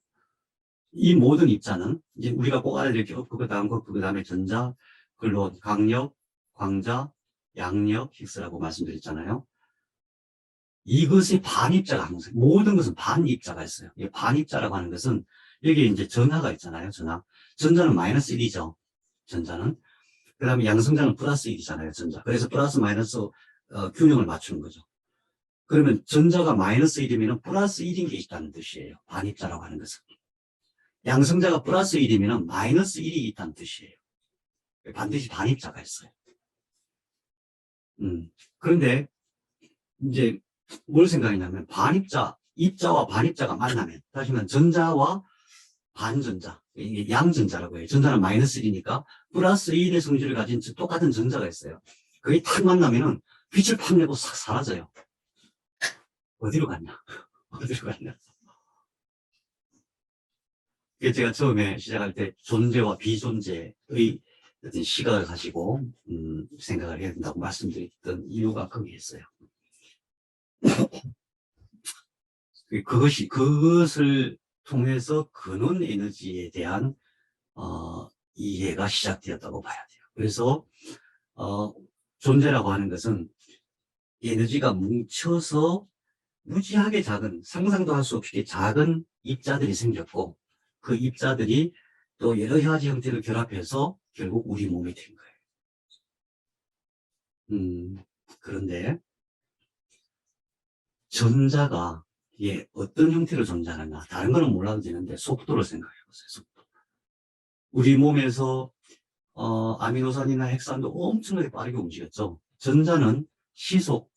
이 모든 입자는 이제 우리가 꼭 알아야 될 게 없고, 그 다음에 전자, 글로 강력, 광자, 양력, 힉스라고 말씀드렸잖아요. 이것이 반입자가 항상, 모든 것은 반입자가 있어요. 이 반입자라고 하는 것은 여기에 이제 전하가 있잖아요. 전자는 마이너스 1이죠. 전자는. 그 다음에 양성자는 플러스 1이잖아요. 전자. 그래서 플러스 마이너스 균형을 맞추는 거죠. 그러면 전자가 마이너스 1이면 플러스 1인 게 있다는 뜻이에요. 반입자라고 하는 것은. 양성자가 플러스 1이면 마이너스 1이 있다는 뜻이에요. 반드시 반입자가 있어요. 그런데 이제 뭘 생각했냐면 입자와 반입자가 만나면, 다시 말하면 전자와 반전자, 이게 양전자라고 해요. 전자는 마이너스 1이니까 플러스 1의 성질을 가진 똑같은 전자가 있어요. 그게 탁 만나면은 빛을 팍 내고 싹 사라져요. 어디로 갔냐? 어디로 갔냐? 그게 제가 처음에 시작할 때 존재와 비존재의 어떤 시각을 가지고 생각을 해야 된다고 말씀드렸던 이유가 거기에 있어요. 그것을 통해서 근원 에너지에 대한 이해가 시작되었다고 봐야 돼요. 그래서 존재라고 하는 것은 에너지가 뭉쳐서 무지하게 작은, 상상도 할 수 없이 작은 입자들이 생겼고, 그 입자들이 또 여러 가지 형태를 결합해서 결국 우리 몸이 된 거예요. 그런데 전자가 어떤 형태로 존재하느냐, 다른 거는 몰라도 되는데 속도를 생각해 보세요. 속도. 우리 몸에서 아미노산이나 핵산도 엄청나게 빠르게 움직였죠. 전자는 시속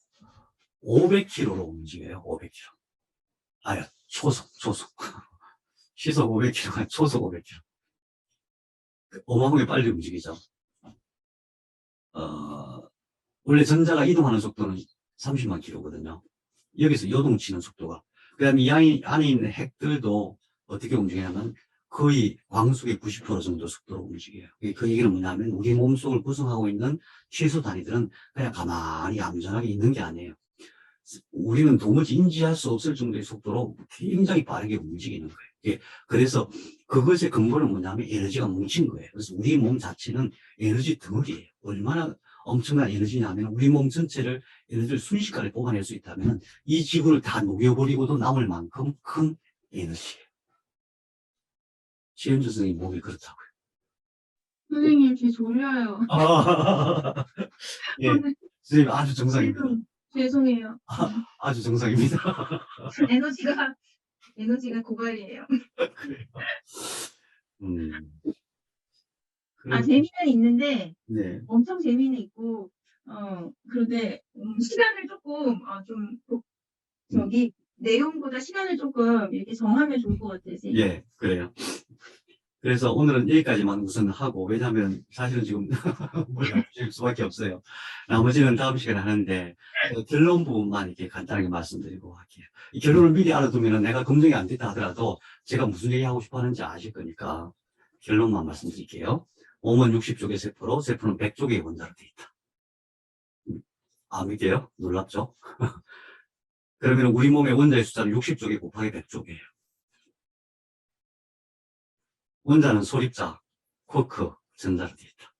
500km로 움직여요. 500km. 아야, 초속. 시속 500km가 초속 500km. 어마어마하게 빨리 움직이죠. 원래 전자가 이동하는 속도는 30만 킬로거든요. 여기서 요동치는 속도가. 그 다음에 이 안에 있는 핵들도 어떻게 움직이냐면 거의 광속의 90% 정도 속도로 움직여요. 그 얘기는 뭐냐면 우리 몸속을 구성하고 있는 최소 단위들은 그냥 가만히 얌전하게 있는 게 아니에요. 우리는 도무지 인지할 수 없을 정도의 속도로 굉장히 빠르게 움직이는 거예요. 그래서 그것의 근본은 뭐냐면 에너지가 뭉친 거예요. 그래서 우리 몸 자체는 에너지 덩어리예요. 얼마나 엄청난 에너지냐면 우리 몸 전체를 에너지를 순식간에 뽑아낼 수 있다면 이 지구를 다 녹여버리고도 남을 만큼 큰 에너지예요. 최현주 선생님 몸이 그렇다고요. 선생님, 제 졸려요. 예, 선생님 아주 정상입니다. 죄송해요. 아주 정상입니다. 에너지가 고갈이에요. 그래요. 음. 재미는 있는데, 네. 엄청 재미는 있고, 그런데, 시간을 조금, 내용보다 시간을 조금 이렇게 정하면 좋을 것 같아요, 선생님. 예, 그래요. 그래서 오늘은 여기까지만 우선 하고, 왜냐하면 사실은 지금 머리가 아프실 수밖에 없어요. 나머지는 다음 시간에 하는데, 결론 부분만 이렇게 간단하게 말씀드리고 할게요. 이 결론을 미리 알아두면 내가 검증이 안 됐다 하더라도 제가 무슨 얘기 하고 싶어 하는지 아실 거니까 결론만 말씀드릴게요. 몸은 60쪽의 세포로, 세포는 100쪽의 원자로 되어 있다. 믿게요? 놀랍죠? 그러면 우리 몸의 원자의 숫자는 60쪽에 곱하기 100쪽이에요. 원자는 소립자, 쿼크, 전자로 되어 있다.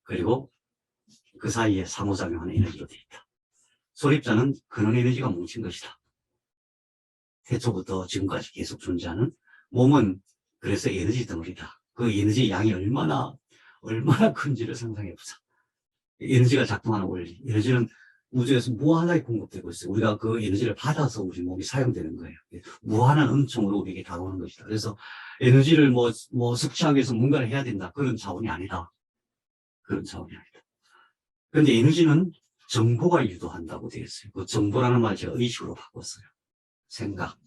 그리고 그 사이에 상호작용하는 에너지로 되어 있다. 소립자는 근원 에너지가 뭉친 것이다. 태초부터 지금까지 계속 존재하는 몸은 그래서 에너지 덩어리다. 그 에너지 양이 얼마나 큰지를 상상해보자. 에너지가 작동하는 원리. 에너지는 우주에서 무한하게 공급되고 있어요. 우리가 그 에너지를 받아서 우리 몸이 사용되는 거예요. 무한한 은총으로 우리에게 다가오는 것이다. 그래서 에너지를 섭취하기 위해서 뭔가를 해야 된다. 그런 차원이 아니다. 그런 차원이 아니다. 그런데 에너지는 정보가 유도한다고 되어 있어요. 그 정보라는 말 제가 의식으로 바꿨어요. 생각.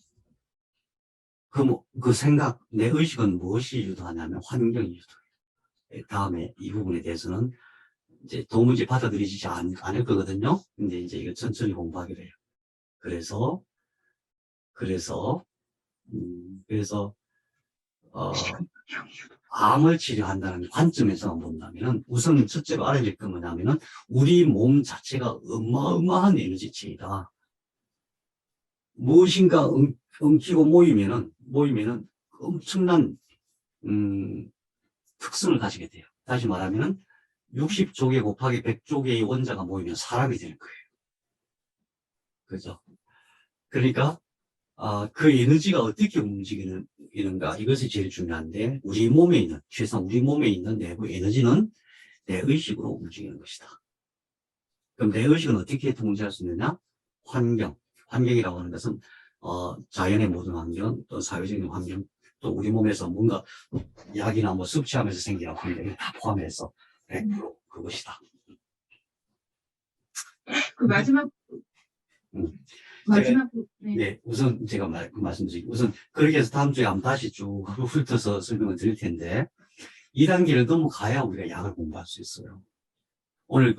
그 생각, 내 의식은 무엇이 유도하냐면 환경이 유도해요. 다음에 이 부분에 대해서는 이제 도무지 받아들이지 않을 거거든요. 근데 이제 이거 천천히 공부하게 돼요. 그래서, 암을 치료한다는 관점에서 본다면은 우선 첫째로 알아야 될 건 뭐냐면은 우리 몸 자체가 어마어마한 에너지체이다. 무엇인가 엉키고 모이면은 엄청난, 특성을 가지게 돼요. 다시 말하면은 60조개 곱하기 100조개의 원자가 모이면 사람이 되는 거예요. 그죠? 그러니까, 그 에너지가 어떻게 움직이는가, 이것이 제일 중요한데, 최소한 우리 몸에 있는 내부 에너지는 내 의식으로 움직이는 것이다. 그럼 내 의식은 어떻게 통제할 수 있느냐? 환경이라고 하는 것은, 자연의 모든 환경, 또 사회적인 환경, 또 우리 몸에서 뭔가 약이나 섭취하면서 생기는 환경을 다 포함해서 100% 그것이다. 네, 우선 제가 말씀드리고, 우선 그렇게 해서 다음 주에 한번 다시 쭉 훑어서 설명을 드릴 텐데, 2단계를 넘어가야 우리가 약을 공부할 수 있어요. 오늘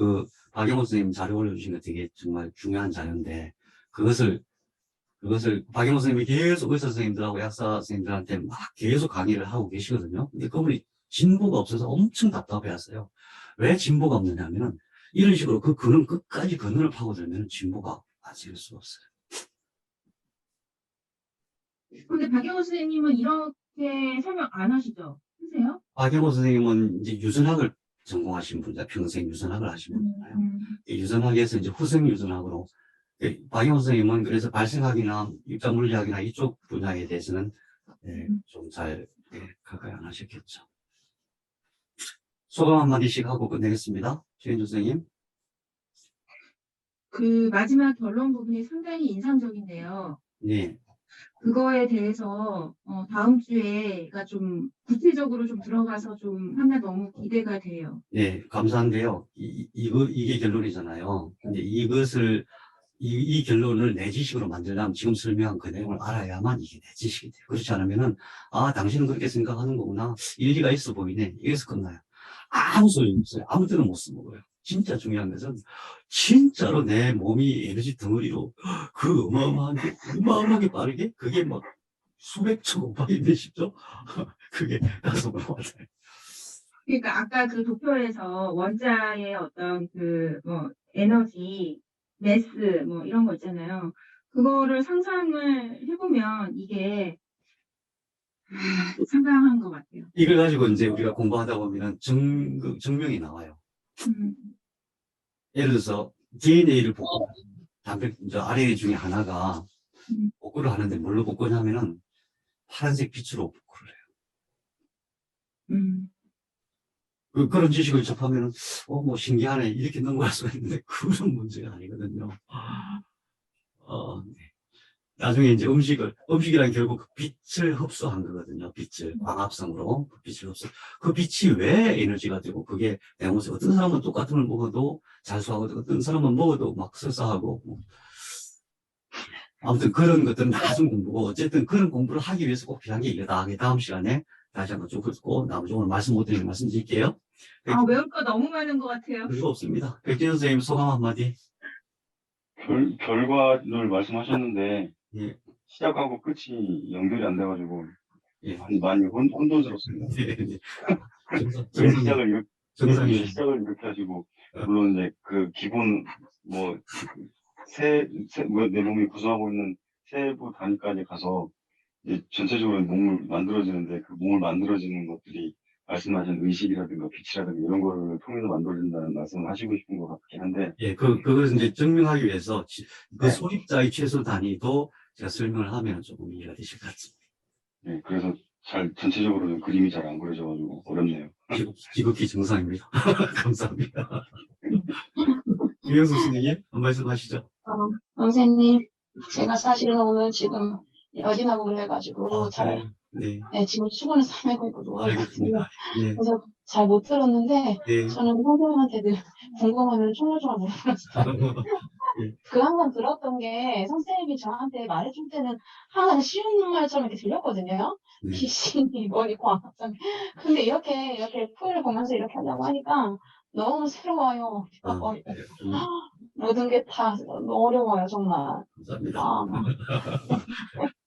박영호 선생님 자료 올려주신 거 되게 정말 중요한 자료인데, 그것을 박영호 선생님이 계속 의사 선생님들하고 약사 선생님들한테 막 계속 강의를 하고 계시거든요. 근데 그분이 진보가 없어서 엄청 답답해 하세요. 왜 진보가 없느냐 하면은, 이런 식으로 끝까지 근원을 파고들면 진보가 맞을 수가 없어요. 근데 박영호 선생님은 이렇게 설명 안 하시죠? 하세요? 박영호 선생님은 이제 유전학을 전공하신 분들 평생 유전학을 하신 분이잖아요. 음. 이 유전학에서 이제 후생 유전학으로 박영호 선생님은 그래서 발생학이나 입자 물리학이나 이쪽 분야에 대해서는 좀 잘 가까이 안 하셨겠죠. 소감 한마디씩 하고 끝내겠습니다. 최현주 선생님. 그 마지막 결론 부분이 상당히 인상적인데요. 네. 그거에 대해서 다음 주에가 좀 구체적으로 좀 들어가서 좀 하면 너무 기대가 돼요. 네, 감사한데요. 이게 결론이잖아요. 근데 이 결론을 내 지식으로 만들려면 지금 설명한 그 내용을 알아야만 이게 내 지식이 돼요. 그렇지 않으면은, 아, 당신은 그렇게 생각하는 거구나. 일리가 있어 보이네. 이래서 끝나요. 아무 소용이 없어요. 아무 때나 못 써먹어요. 진짜 중요한 것은, 진짜로 내 몸이 에너지 덩어리로 그 어마어마하게 빠르게, 그게 막 수백 초 곱하기 몇십죠? 그게 가속으로 맞아요. 그러니까 아까 그 도표에서 원자의 어떤 그 뭐 에너지, 매스 뭐 이런 거 있잖아요. 그거를 상상을 해보면 이게 상당한 것 같아요. 이걸 가지고 이제 우리가 공부하다 보면은 증명이 나와요. 음, 예를 들어서 DNA를 복구, 이제 RNA 중에 하나가 복구를 하는데 뭘로 복구냐면은 파란색 빛으로 복구를 해요. 음, 그런 지식을 접하면은, 뭐 신기하네. 이렇게 넘어갈 수가 있는데 그런 문제가 아니거든요. 네. 나중에 이제 음식이란 결국 그 빛을 흡수한 거거든요. 빛을, 광합성으로 그 빛을 흡수. 그 빛이 왜 에너지가 되고, 그게 내 몸에 어떤 사람은 똑같은 걸 먹어도 잘수하고, 어떤 사람은 먹어도 막 설사하고, 뭐. 아무튼 그런 것들은 나중 공부고, 어쨌든 그런 공부를 하기 위해서 꼭 필요한 게 이거다. 다음 시간에 다시 한번 쭉 듣고, 나머지 오늘 말씀 못 드리는 말씀 드릴게요. 외울 거 너무 많은 것 같아요. 별거 없습니다. 백진 선생님 소감 한마디. 결과를 말씀하셨는데, 예, 시작하고 끝이 연결이 안 돼가지고, 예. 많이 혼돈스럽습니다. 네, 네. 왜 시작을 이렇게, 정상이. 왜 시작을 이렇게 하시고, 물론 이제 그 기본, 뭐, 내 몸이 구성하고 있는 세부 단위까지 가서, 이제 전체적으로 몸을 만들어지는데, 그 몸을 만들어지는 것들이 말씀하신 의식이라든가 빛이라든가 이런 거를 통해서 만들어진다는 말씀을 하시고 싶은 것 같긴 한데, 예, 그것을 이제 증명하기 위해서 그 네. 소립자의 최소 단위도 제가 설명을 하면 조금 이해가 되실 것 같습니다. 네, 그래서 전체적으로는 그림이 잘 안 그려져가지고 어렵네요. 지극히 정상입니다. 감사합니다. 유영수 선생님, 한 말씀 하시죠. 선생님, 제가 사실은 오늘 지금 여진하고 그래가지고 네, 지금 수건에서 헤매고 있고 누워 있거든요. 알겠습니다. 네, 그래서 잘 못 들었는데 네. 저는 선생님한테 늘 궁금하면 총알총알 물어봤어요. 예. 그 항상 들었던 게 선생님이 저한테 말해줄 때는 항상 쉬운 말처럼 이렇게 들렸거든요. 네. 귀신이 뭐니 광합성. 근데 이렇게 풀을 보면서 이렇게 하려고 하니까 너무 새로워요. 모든 게 다 어려워요, 정말. 감사합니다. 아,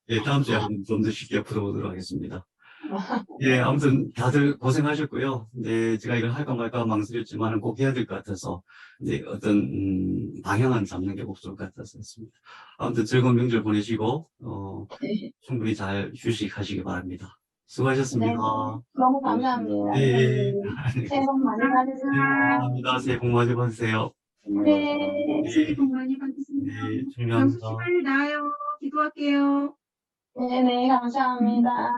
예, 다음 주에 한번 좀 더 쉽게 풀어보도록 하겠습니다. 예, 아무튼 다들 고생하셨고요. 네, 제가 이걸 할까 말까 망설였지만 꼭 해야 될 것 같아서, 이제 어떤, 방향은 잡는 게 꼭 좋을 것 같았습니다. 아무튼 즐거운 명절 보내시고, 네. 충분히 잘 휴식하시기 바랍니다. 수고하셨습니다. 너무 감사합니다. 네. 새해 복 많이 받으세요. 감사합니다. 새해 복 많이 받으세요. 네. 새해 복 많이 받으세요. 네, 영수 씨 중요합니다. 빨리 나아요. 기도할게요. 네네, 감사합니다.